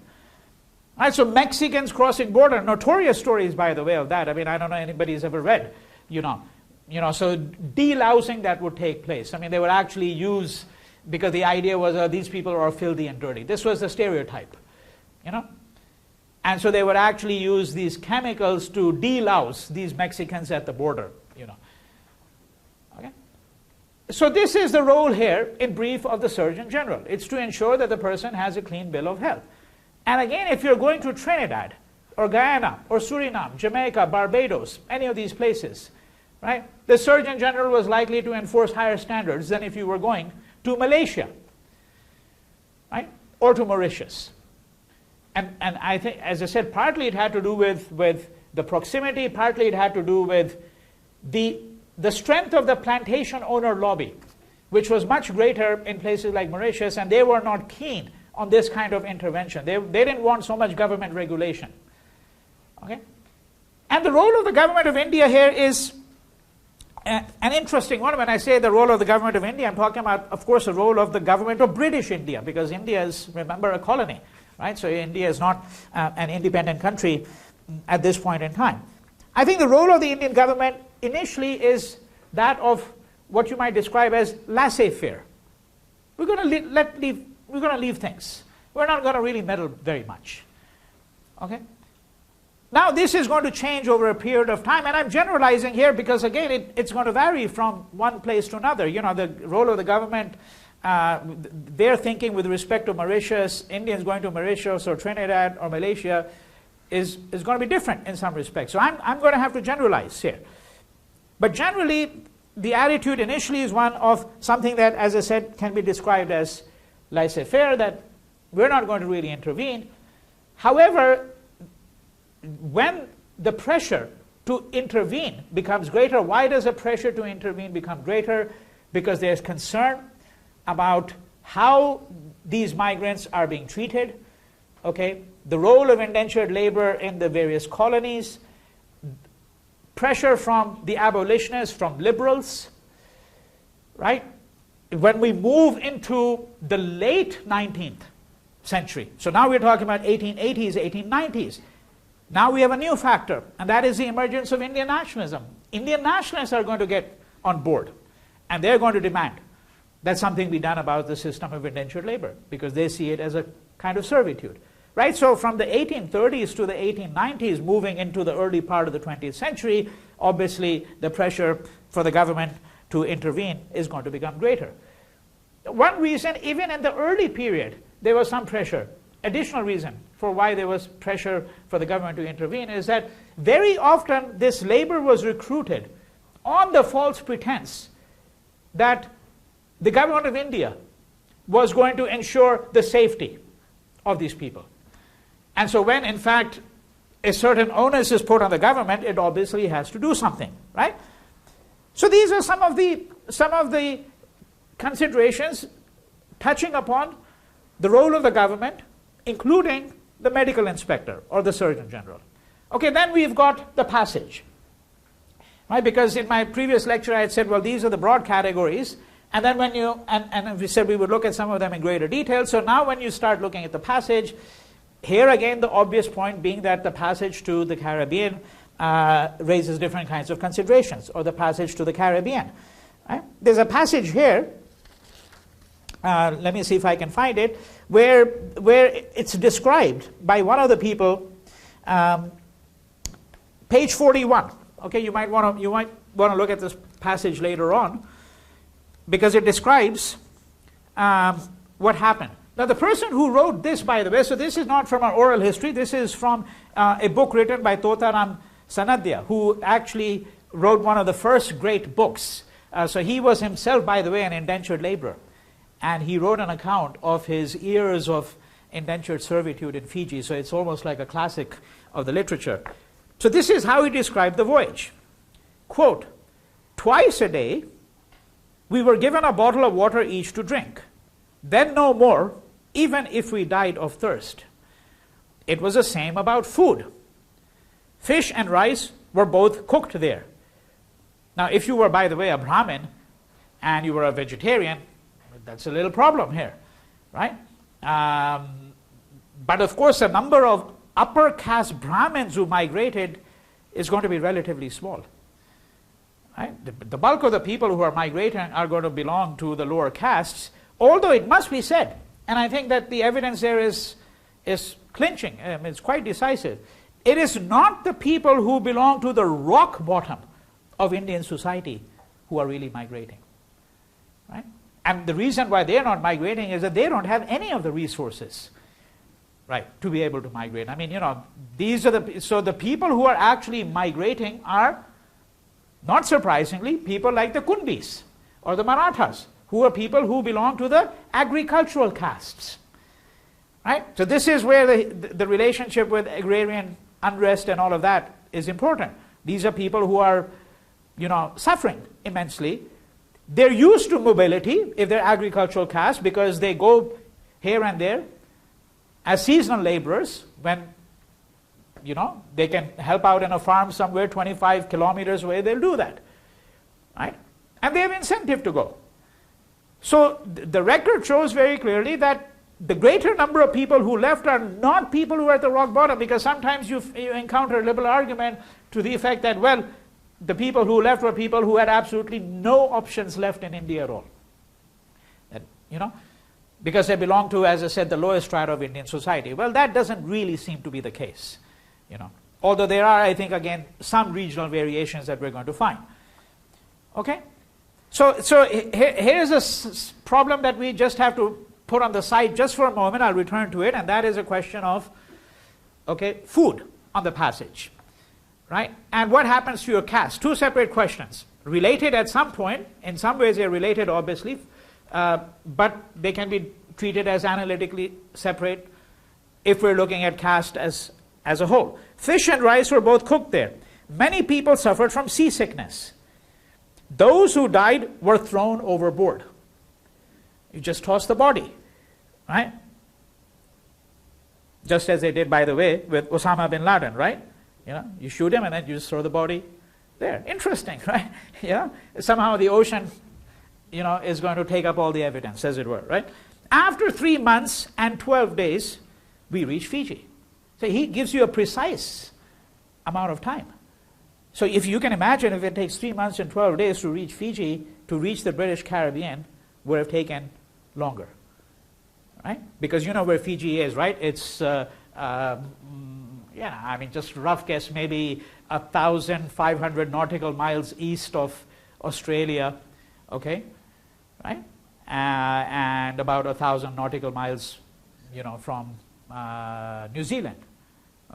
Right? So Mexicans crossing border, notorious stories, by the way, of that. I mean, I don't know anybody's ever read, so delousing that would take place. I mean, they would actually use, because the idea was these people are filthy and dirty. This was the stereotype, And so they would actually use these chemicals to delouse these Mexicans at the border, Okay? So this is the role here, in brief, of the Surgeon General. It's to ensure that the person has a clean bill of health. And again, if you're going to Trinidad, or Guyana, or Suriname, Jamaica, Barbados, any of these places, right? The Surgeon General was likely to enforce higher standards than if you were going to Malaysia, right? Or to Mauritius. And I think, as I said, partly it had to do with the proximity, partly it had to do with the strength of the plantation owner lobby, which was much greater in places like Mauritius, and they were not keen on this kind of intervention. They didn't want so much government regulation. Okay? And the role of the government of India here is an interesting one. When I say the role of the government of India, I'm talking about, of course, the role of the government of British India, because India is, remember, a colony. Right? So India is not an independent country at this point in time. I think the role of the Indian government initially is that of what you might describe as laissez-faire. We're going to leave things. We're not going to really meddle very much. Okay? Now this is going to change over a period of time, and I'm generalizing here because, again, it's going to vary from one place to another. The role of the government, their thinking with respect to Mauritius, Indians going to Mauritius or Trinidad or Malaysia is going to be different in some respects. So I'm going to have to generalize here. But generally, the attitude initially is one of something that, as I said, can be described as laissez-faire, that we're not going to really intervene. However, when the pressure to intervene becomes greater, why does the pressure to intervene become greater? Because there's concern about how these migrants are being treated, okay? The role of indentured labor in the various colonies, pressure from the abolitionists, from liberals, right? When we move into the late 19th century, so now we're talking about 1880s, 1890s, now we have a new factor, and that is the emergence of Indian nationalism. Indian nationalists are going to get on board, and they're going to demand that something be done about the system of indentured labor, because they see it as a kind of servitude. Right? So from the 1830s to the 1890s, moving into the early part of the 20th century, obviously the pressure for the government to intervene is going to become greater. One reason, even in the early period, there was some pressure. Additional reason for why there was pressure for the government to intervene is that very often this labor was recruited on the false pretense that the government of India was going to ensure the safety of these people. And so when, in fact, a certain onus is put on the government, it obviously has to do something, right? So these are some of the considerations touching upon the role of the government, including the medical inspector or the Surgeon General. Okay, then we've got the passage, right? Because in my previous lecture I had said, well, these are the broad categories, and then when you, and we said we would look at some of them in greater detail. So now when you start looking at the passage, here again the obvious point being that the passage to the Caribbean raises different kinds of considerations, or the passage to the Caribbean. Right? There's a passage here, let me see if I can find it, where it's described by one of the people, page 41. Okay, you might want to look at this passage later on, because it describes what happened. Now, the person who wrote this, by the way, so this is not from our oral history, this is from a book written by Totaram Sanadhya, who actually wrote one of the first great books. So he was himself, by the way, an indentured laborer. and he wrote an account of his years of indentured servitude in Fiji, so it's almost like a classic of the literature. So this is how he described the voyage. Quote, "Twice a day, we were given a bottle of water each to drink, then no more, even if we died of thirst. It was the same about food. Fish and rice were both cooked there." Now, if you were, by the way, a Brahmin and you were a vegetarian, that's a little problem here, right? But of course, the number of upper caste Brahmins who migrated is going to be relatively small. Right? The bulk of the people who are migrating are going to belong to the lower castes, although it must be said, and I think that the evidence there is clinching, it's quite decisive. It is not the people who belong to the rock bottom of Indian society who are really migrating. Right? And the reason why they are not migrating is that they don't have any of the resources, right, to be able to migrate. I mean, these are so the people who are actually migrating are, not surprisingly, people like the Kundis or the Marathas, who are people who belong to the agricultural castes. Right? So this is where the relationship with agrarian unrest and all of that is important. These are people who are, suffering immensely. They're used to mobility if they're agricultural caste, because they go here and there as seasonal laborers when, they can help out in a farm somewhere 25 kilometers away, they'll do that. Right? And they have incentive to go. So the record shows very clearly that the greater number of people who left are not people who are at the rock bottom, because sometimes you encounter a liberal argument to the effect that, well, the people who left were people who had absolutely no options left in India at all. That, because they belong to, as I said, the lowest strata of Indian society. Well, that doesn't really seem to be the case. Although there are, I think, again, some regional variations that we're going to find. Okay? So here's a problem that we just have to put on the side just for a moment. I'll return to it, and that is a question of, food on the passage. Right? And what happens to your caste? Two separate questions. Related at some point. In some ways they're related, obviously, but they can be treated as analytically separate if we're looking at caste as a whole. Fish and rice were both cooked there. Many people suffered from seasickness. Those who died were thrown overboard. You just toss the body, right? Just as they did, by the way, with Osama bin Laden, right? You shoot him and then you just throw the body there. Interesting, right? Somehow the ocean, is going to take up all the evidence, as it were, right? After 3 months and 12 days, we reach Fiji. So he gives you a precise amount of time. So if you can imagine, if it takes 3 months and 12 days to reach Fiji, to reach the British Caribbean would have taken longer, right? Because you know where Fiji is, right? It's, just rough guess, maybe 1,500 nautical miles east of Australia, okay, right? And about 1,000 nautical miles, from New Zealand,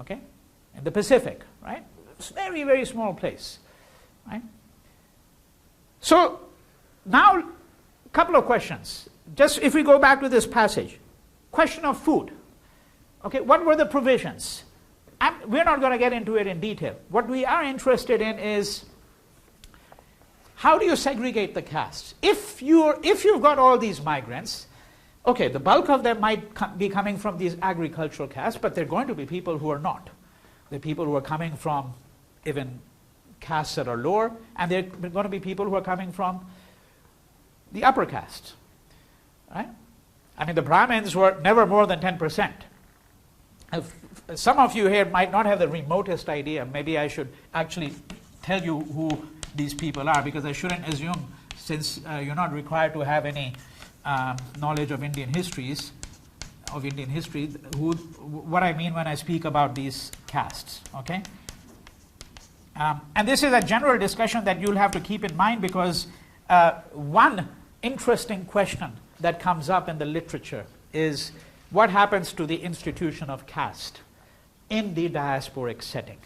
okay, in the Pacific, right? It's a very, very small place, right? So now, a couple of questions. Just if we go back to this passage, question of food. Okay, what were the provisions? We're not going to get into it in detail. What we are interested in is, how do you segregate the castes? If you've got all these migrants, okay, the bulk of them might be coming from these agricultural castes, but there are going to be people who are not. There are people who are coming from even castes that are lower, and there are going to be people who are coming from the upper castes, right? I mean, the Brahmins were never more than 10%. Some of you here might not have the remotest idea. Maybe I should actually tell you who these people are, because I shouldn't assume, since you're not required to have any knowledge of Indian history, what I mean when I speak about these castes, okay? And this is a general discussion that you'll have to keep in mind, because one interesting question that comes up in the literature is, what happens to the institution of caste in the diasporic setting?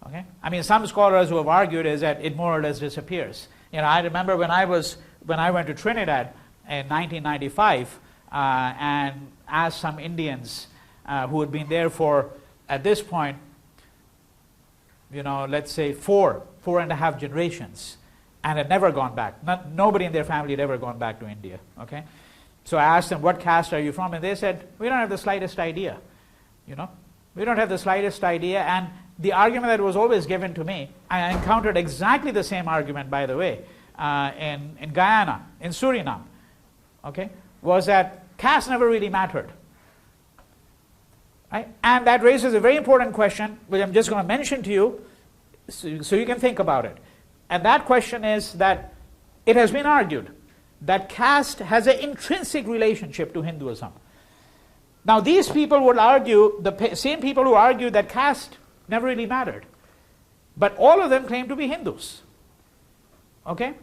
Okay? I mean, some scholars who have argued is that it more or less disappears. I remember when I went to Trinidad, in 1995 and asked some Indians who had been there for, at this point, let's say four and a half generations, and had never gone back. Nobody in their family had ever gone back to India. Okay, so I asked them, "What caste are you from?" And they said, "We don't have the slightest idea. We don't have the slightest idea." And the argument that was always given to me, I encountered exactly the same argument, by the way, in Guyana, in Suriname, okay, was that caste never really mattered. Right? And that raises a very important question, which I'm just going to mention to you, so you can think about it. And that question is that it has been argued that caste has an intrinsic relationship to Hinduism. Now, these people would argue, the same people who argue that caste never really mattered, but all of them claim to be Hindus. Okay?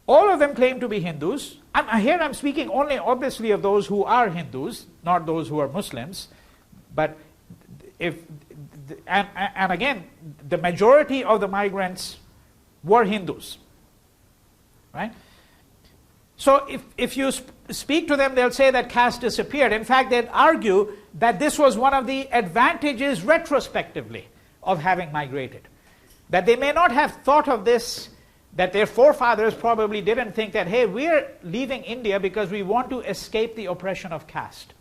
All of them claim to be Hindus. Here I'm speaking only obviously of those who are Hindus, not those who are Muslims. But and again, the majority of the migrants were Hindus. Right? So if you speak to them, they'll say that caste disappeared. In fact, they'd argue that this was one of the advantages retrospectively of having migrated. That they may not have thought of this, that their forefathers probably didn't think that, hey, we're leaving India because we want to escape the oppression of caste.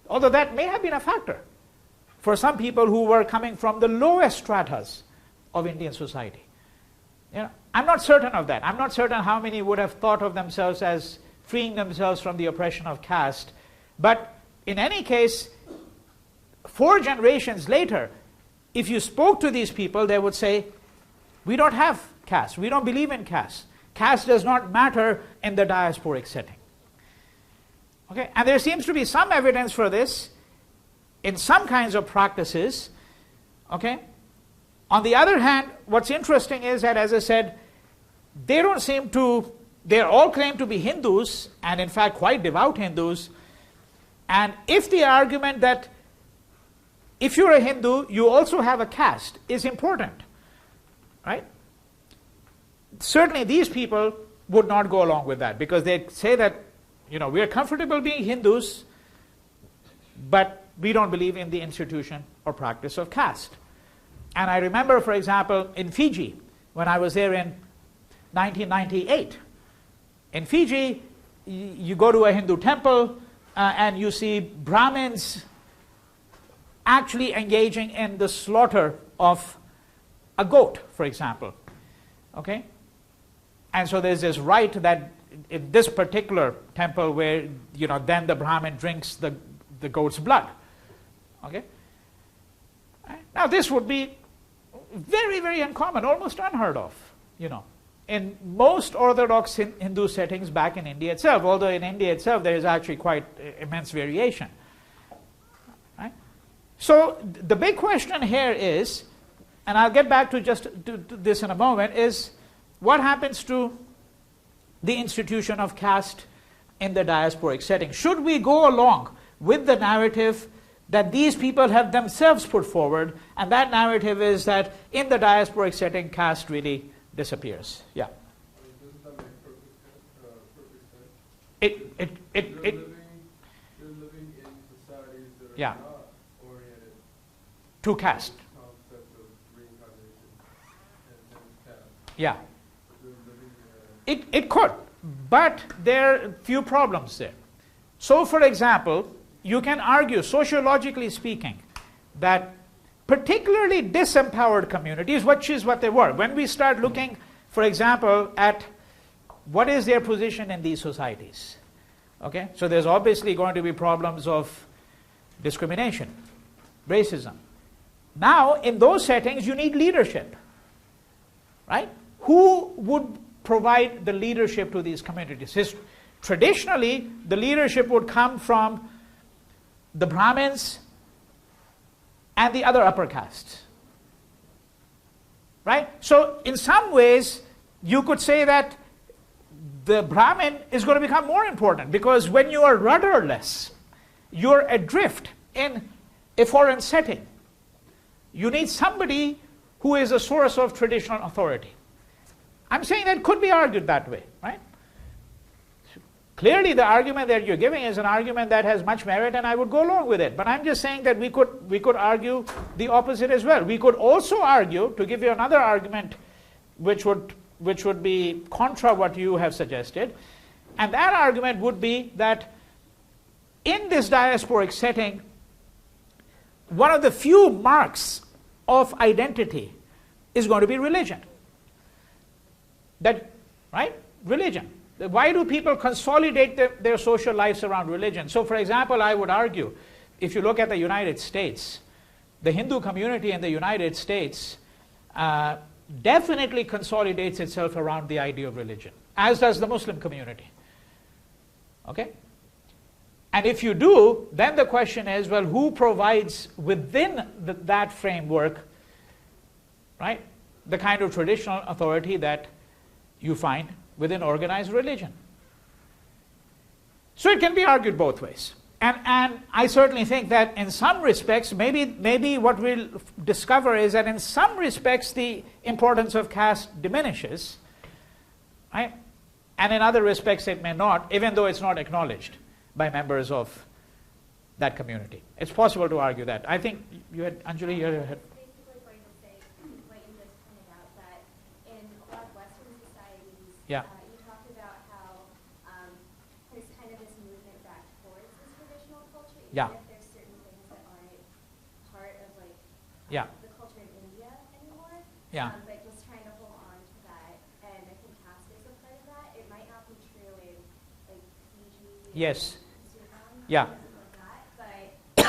Although that may have been a factor for some people who were coming from the lowest stratas of Indian society. I'm not certain of that. I'm not certain how many would have thought of themselves as freeing themselves from the oppression of caste. But in any case, 4 generations later, if you spoke to these people, they would say, we don't have caste. We don't believe in caste. Caste does not matter in the diasporic setting. Okay? And there seems to be some evidence for this in some kinds of practices. Okay? On the other hand, what's interesting is that, as I said, they all claim to be Hindus, and in fact quite devout Hindus. And if the argument that if you're a Hindu, you also have a caste is important, right? Certainly these people would not go along with that, because they say that, we are comfortable being Hindus, but we don't believe in the institution or practice of caste. And I remember, for example, in Fiji, when I was there in 1998. In Fiji, you go to a Hindu temple and you see Brahmins actually engaging in the slaughter of a goat, for example. Okay? And so there's this rite that in this particular temple where, then the Brahmin drinks the goat's blood. Okay? Now this would be very, very uncommon, almost unheard of, in most orthodox Hindu settings back in India itself, although in India itself there is actually quite immense variation. Right? So the big question here is, and I'll get back to this in a moment, is what happens to the institution of caste in the diasporic setting? Should we go along with the narrative that these people have themselves put forward, and that narrative is that in the diasporic setting, caste really disappears? Yeah. Doesn't that make perfect sense? You're living in societies that are yeah. not oriented to caste. Concept of reincarnation and caste. Yeah. They're living It could, but there are a few problems there. So, for example, you can argue, sociologically speaking, that particularly disempowered communities, which is what they were, when we start looking, for example, at what is their position in these societies. Okay? So there's obviously going to be problems of discrimination, racism. Now, in those settings, you need leadership. Right? Who would provide the leadership to these communities? Traditionally, the leadership would come from the Brahmins and the other upper castes. Right? So in some ways, you could say that the Brahmin is going to become more important, because when you are rudderless, you're adrift in a foreign setting. You need somebody who is a source of traditional authority. I'm saying that could be argued that way, right? Clearly, the argument that you're giving is an argument that has much merit, and I would go along with it. But I'm just saying that we could argue the opposite as well. We could also argue, to give you another argument, which would be contra what you have suggested, and that argument would be that in this diasporic setting, one of the few marks of identity is going to be religion. Right? Religion. Why do people consolidate their social lives around religion? So, for example, I would argue, if you look at the United States, the Hindu community in the United States definitely consolidates itself around the idea of religion, as does the Muslim community. Okay? And if you do, then the question is, well, who provides within that framework, right, the kind of traditional authority that you find within organized religion? So it can be argued both ways. And I certainly think that in some respects, maybe what we'll discover is that in some respects the importance of caste diminishes, right? And in other respects it may not, even though it's not acknowledged by members of that community. It's possible to argue that. I think you had, Anjali, you had... Basically going to say what you just pointed out, that in a lot of Western societies, Yeah. You talked about how there's kind of this movement back towards this traditional culture, even Yeah. if there's certain things that aren't part of like Yeah. the culture in India anymore. Yeah. But just trying to hold on to that, and I think caste is a part of that. It might not be true in like Fiji. Yes. Sudan, Yeah. places like that, but I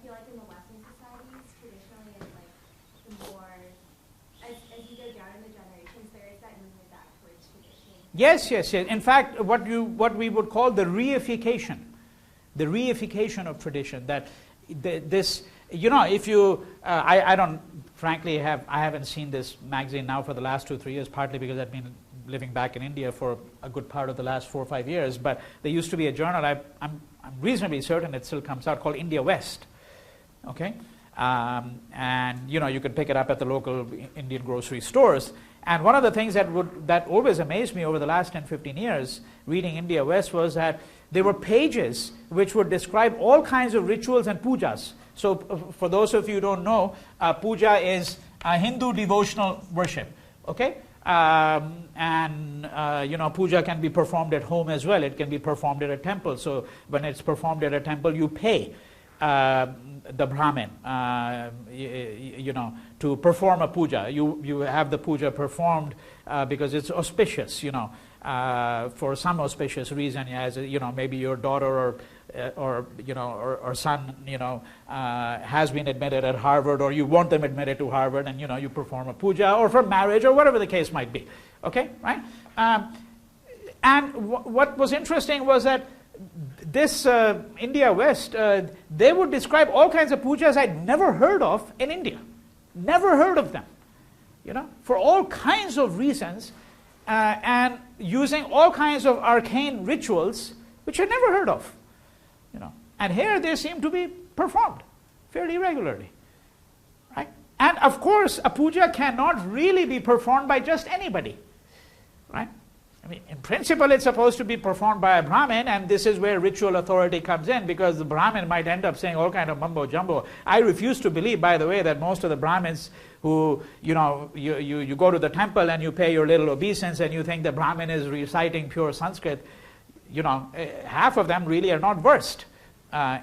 feel like in the Western societies, traditionally, and like the more as you go down in the generations, there is that movement back towards tradition. Yes. In fact, what we would call the reification of tradition. That this, if you, I don't, frankly, I haven't seen this magazine now for the last 2-3 years, partly because I've been living back in India for a good part of the last 4 or 5 years. But there used to be a journal, I'm reasonably certain it still comes out, called India West. Okay, and you could pick it up at the local Indian grocery stores. And one of the things that always amazed me over the last 10-15 years reading India West was that there were pages which would describe all kinds of rituals and pujas. So for those of you who don't know, puja is a Hindu devotional worship. Okay, puja can be performed at home as well. It can be performed at a temple. So when it's performed at a temple, you pay the Brahmin, to perform a puja. You have the puja performed because it's auspicious, for some auspicious reason, as maybe your daughter or son, has been admitted at Harvard, or you want them admitted to Harvard, and you perform a puja, or for marriage, or whatever the case might be. Okay, right? And what was interesting was that this India West, they would describe all kinds of pujas I'd never heard of in India. Never heard of them, for all kinds of reasons, and using all kinds of arcane rituals which I'd never heard of. And here they seem to be performed fairly regularly. Right? And of course, a puja cannot really be performed by just anybody. Right? I mean, in principle, it's supposed to be performed by a Brahmin, and this is where ritual authority comes in, because the Brahmin might end up saying all kind of mumbo jumbo. I refuse to believe, by the way, that most of the Brahmins who, you go to the temple and you pay your little obeisance and you think the Brahmin is reciting pure Sanskrit, half of them really are not versed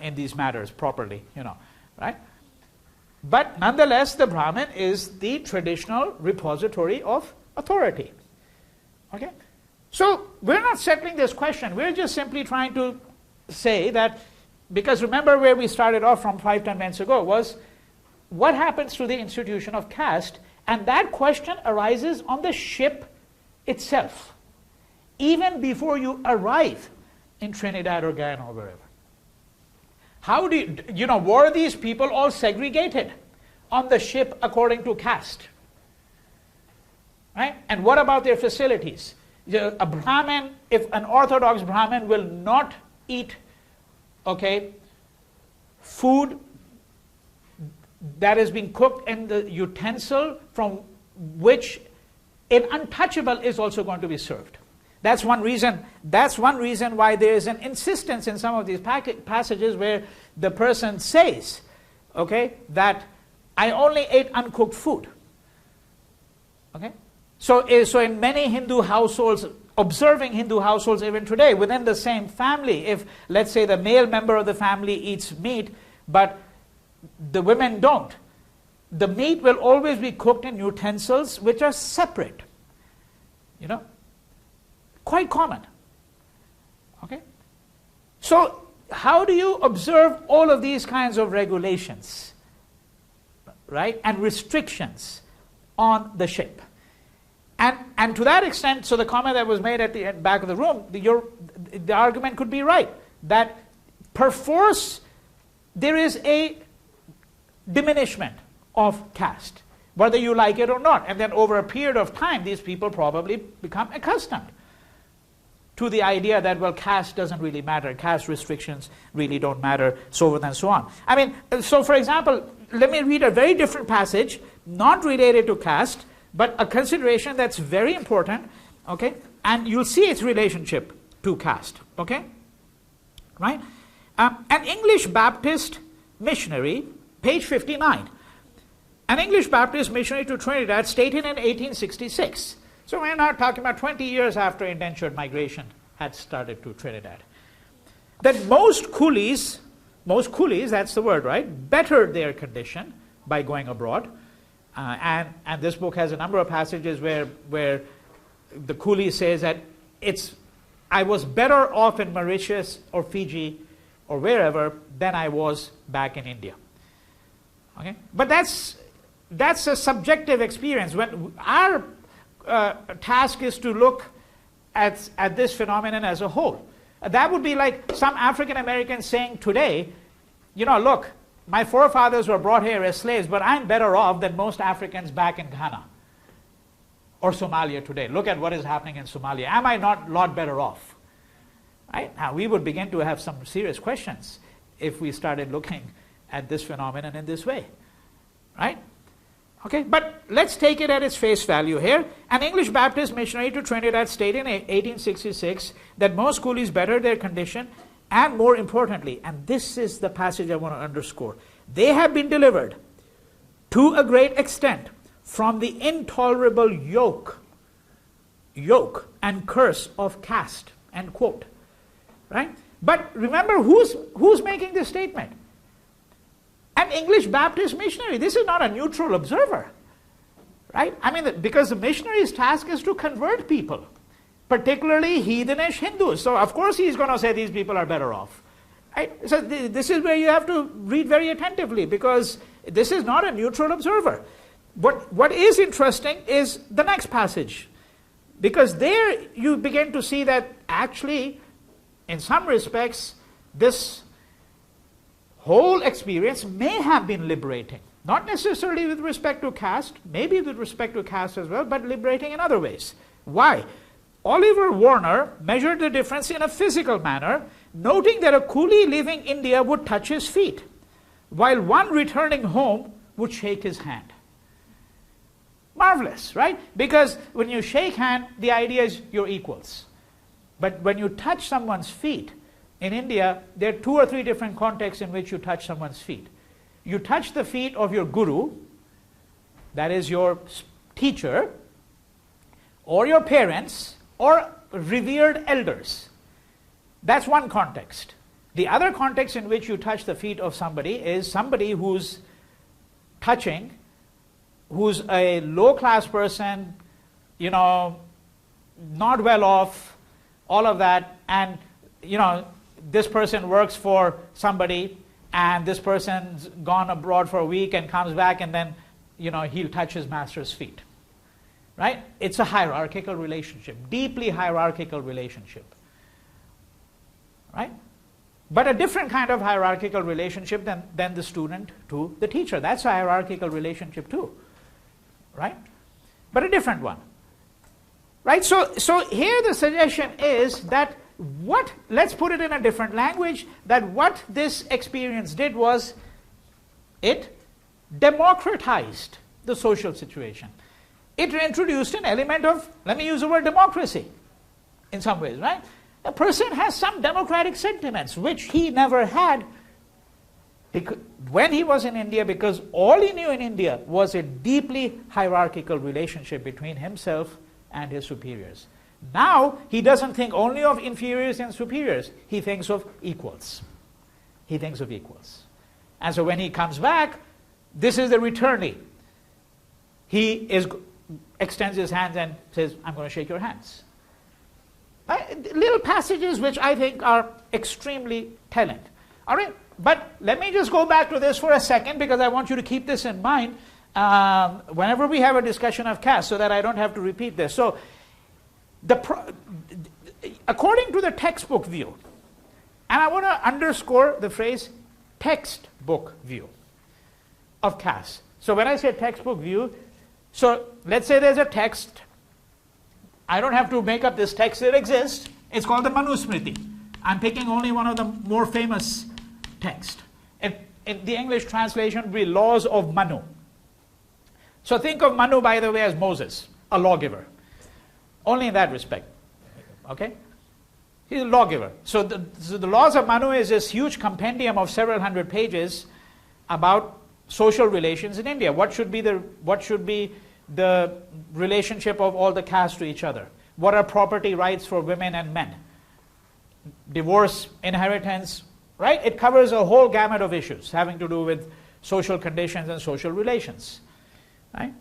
in these matters properly, right? But nonetheless, the Brahmin is the traditional repository of authority. Okay? So we're not settling this question. We're just simply trying to say that, because remember where we started off from 5-10 minutes ago was, what happens to the institution of caste? And that question arises on the ship itself, even before you arrive in Trinidad or Guyana or wherever. How do were these people all segregated on the ship according to caste? Right? And what about their facilities? A Brahmin, if an Orthodox Brahmin will not eat, food that has been cooked in the utensil from which an untouchable is also going to be served. That's one reason why there is an insistence in some of these passages where the person says, okay, that I only ate uncooked food. Okay? So in many Hindu households, observing Hindu households even today, within the same family, if, let's say, the male member of the family eats meat, but the women don't, the meat will always be cooked in utensils which are separate. You know? Quite common. Okay? So, how do you observe all of these kinds of regulations, right, and restrictions on the ship? And to that extent, so the comment that was made at the back of the room, the argument could be right, that perforce there is a diminishment of caste, whether you like it or not. And then over a period of time, these people probably become accustomed to the idea that, well, caste doesn't really matter, caste restrictions really don't matter, so forth and so on. I mean, so for example, let me read a very different passage, not related to caste, but a consideration that's very important, okay? And you'll see its relationship to caste, okay? Right? An English Baptist missionary, page 59, an English Baptist missionary to Trinidad stated in 1866. So we're now talking about 20 years after indentured migration had started to Trinidad, that most coolies, that's the word, right, bettered their condition by going abroad. And this book has a number of passages where the coolie says that I was better off in Mauritius or Fiji or wherever than I was back in India. Okay, but that's a subjective experience. When our task is to look at this phenomenon as a whole. That would be like some African Americans saying today, you know, look, my forefathers were brought here as slaves, but I'm better off than most Africans back in Ghana or Somalia today. Look at what is happening in Somalia. Am I not a lot better off? Right? Now, we would begin to have some serious questions if we started looking at this phenomenon in this way. Right? Okay, but let's take it at its face value here. An English Baptist missionary to Trinidad stated in 1866 that most coolies bettered their condition, and more importantly, and this is the passage I want to underscore, they have been delivered to a great extent from the intolerable yoke and curse of caste, end quote. Right? But remember, who's making this statement? An English Baptist missionary. This is not a neutral observer. Right? I mean, because the missionary's task is to convert people, particularly heathenish Hindus. So of course he's going to say these people are better off. Right? So this is where you have to read very attentively, because this is not a neutral observer. What is interesting is the next passage, because there you begin to see that actually, in some respects, this whole experience may have been liberating. Not necessarily with respect to caste, maybe with respect to caste as well, but liberating in other ways. Why? Oliver Warner measured the difference in a physical manner, noting that a coolie leaving India would touch his feet, while one returning home would shake his hand. Marvelous, right? Because when you shake hand, the idea is you're equals. But when you touch someone's feet, in India, there are 2 or 3 different contexts in which you touch someone's feet. You touch the feet of your guru, that is your teacher, or your parents, or revered elders. That's one context. The other context in which you touch the feet of somebody is somebody who's touching, who's a low-class person, you know, not well off, all of that, and, you know, this person works for somebody, and this person's gone abroad for a week and comes back, and then, you know, he'll touch his master's feet. Right? It's a hierarchical relationship, deeply hierarchical relationship. Right? But a different kind of hierarchical relationship than the student to the teacher. That's a hierarchical relationship too. Right? But a different one. Right? So here the suggestion is that let's put it in a different language, that what this experience did was it democratized the social situation. It introduced an element of, let me use the word democracy. in some ways, right? A person has some democratic sentiments, which he never had when he was in India, because all he knew in India was a deeply hierarchical relationship between himself and his superiors. Now, he doesn't think only of inferiors and superiors. He thinks of equals. He thinks of equals. And so when he comes back, this is the returnee. He extends his hands and says, I'm going to shake your hands. Little passages which I think are extremely telling. All right, but let me just go back to this for a second, because I want you to keep this in mind whenever we have a discussion of caste, so that I don't have to repeat this. So, according to the textbook view, and I want to underscore the phrase textbook view of caste. So when I say textbook view, so let's say there's a text. I don't have to make up this text, it exists. It's called the Manusmriti. I'm picking only one of the more famous texts. In the English translation would be Laws of Manu. So think of Manu, by the way, as Moses, a lawgiver. Only in that respect. Okay? He's a lawgiver. So the Laws of Manu is this huge compendium of several hundred pages about social relations in India. What should be the relationship of all the castes to each other? What are property rights for women and men? Divorce, inheritance, right? It covers a whole gamut of issues having to do with social conditions and social relations, right?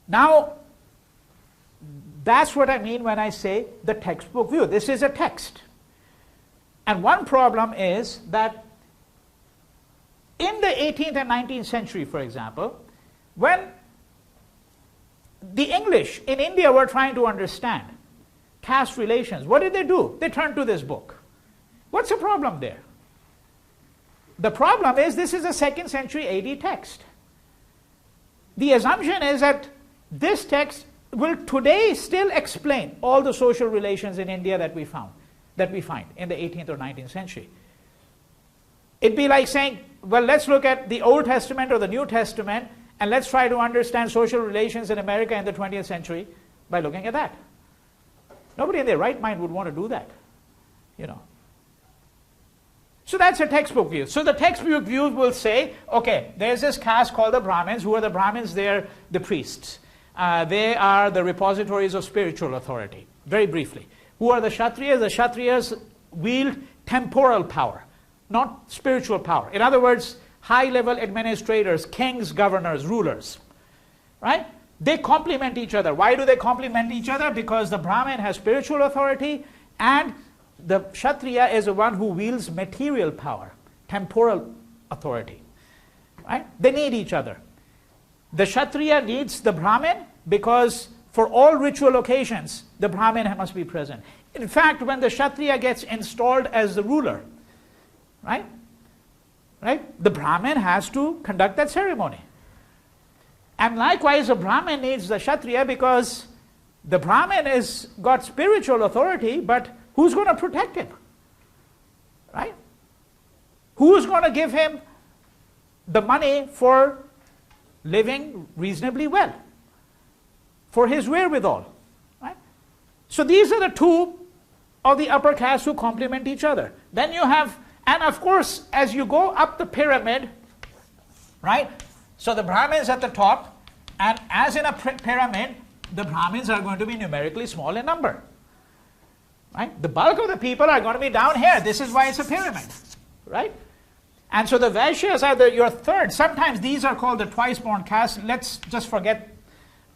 Now, that's what I mean when I say the textbook view. This is a text. And one problem is that in the 18th and 19th century, for example, when the English in India were trying to understand caste relations, what did they do? They turned to this book. What's the problem there? The problem is this is a 2nd century AD text. The assumption is that this text will today still explain all the social relations in India that we find in the 18th or 19th century. It'd be like saying, well, let's look at the Old Testament or the New Testament, and let's try to understand social relations in America in the 20th century by looking at that. Nobody in their right mind would want to do that, you know. So that's a textbook view. So the textbook view will say, okay, there's this caste called the Brahmins. Who are the Brahmins? They're the priests. They are the repositories of spiritual authority. Very briefly. Who are the Kshatriyas? The Kshatriyas wield temporal power, not spiritual power. In other words, high-level administrators, kings, governors, rulers, right? They complement each other. Why do they complement each other? Because the Brahmin has spiritual authority, and the Kshatriya is the one who wields material power, temporal authority, right? They need each other. The Kshatriya needs the Brahmin because for all ritual occasions, the Brahmin must be present. In fact, when the Kshatriya gets installed as the ruler, right? The Brahmin has to conduct that ceremony. And likewise, the Brahmin needs the Kshatriya because the Brahmin has got spiritual authority, but who's going to protect him? Right? Who's going to give him the money for living reasonably well, for his wherewithal? Right? So these are the two of the upper caste who complement each other. Then you have, and of course, as you go up the pyramid, right? So the Brahmins at the top, and as in a pyramid, the Brahmins are going to be numerically small in number. Right? The bulk of the people are going to be down here. This is why it's a pyramid. Right? And so the Vaishyas are your third. Sometimes these are called the twice-born caste. Let's just forget,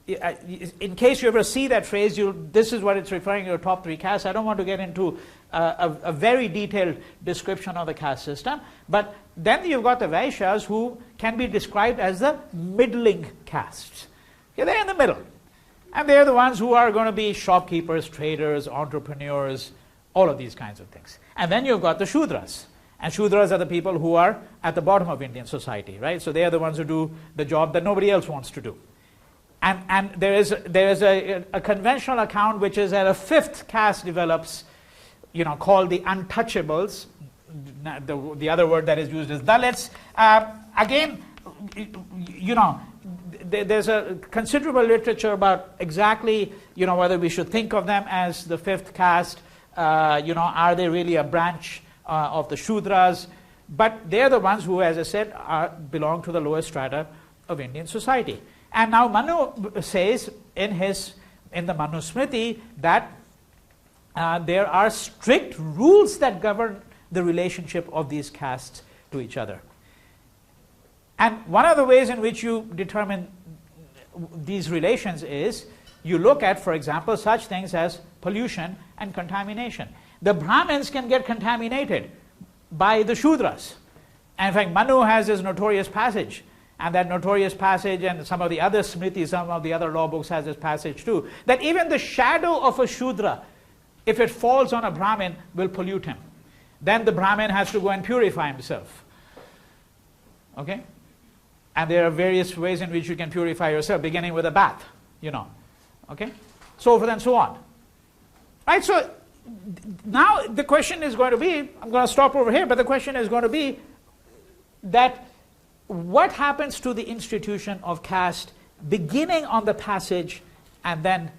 in case you ever see that phrase, this is what it's referring to, your top three castes. I don't want to get into a very detailed description of the caste system. But then you've got the Vaishyas, who can be described as the middling castes. Okay, they're in the middle. And they're the ones who are going to be shopkeepers, traders, entrepreneurs, all of these kinds of things. And then you've got the Shudras. And Shudras are the people who are at the bottom of Indian society, right? So they are the ones who do the job that nobody else wants to do. And there is a conventional account which is that a fifth caste develops, called the untouchables. The other word that is used is Dalits. Again, there's a considerable literature about exactly, whether we should think of them as the fifth caste. Are they really a branch of the Shudras? But they're the ones who, as I said, belong to the lower strata of Indian society. And now Manu says in the Manu Smriti that there are strict rules that govern the relationship of these castes to each other. And one of the ways in which you determine these relations is you look at, for example, such things as pollution and contamination. The Brahmins can get contaminated by the Shudras. And in fact, Manu has this notorious passage. And that notorious passage, and some of the other Smritis, some of the other law books has this passage too, that even the shadow of a Shudra, if it falls on a Brahmin, will pollute him. Then the Brahmin has to go and purify himself. Okay? And there are various ways in which you can purify yourself, beginning with a bath, Okay? So forth and so on. Right? So now the question is going to be, I'm going to stop over here, but the question is going to be that what happens to the institution of caste beginning on the passage and then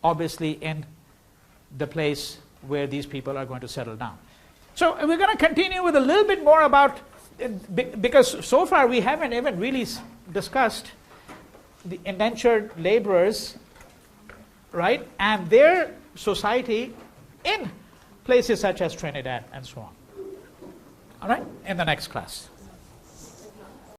obviously in the place where these people are going to settle down. So we're going to continue with a little bit more about, because so far we haven't even really discussed the indentured laborers, right, and their society in places such as Trinidad and so on. All right, in the next class.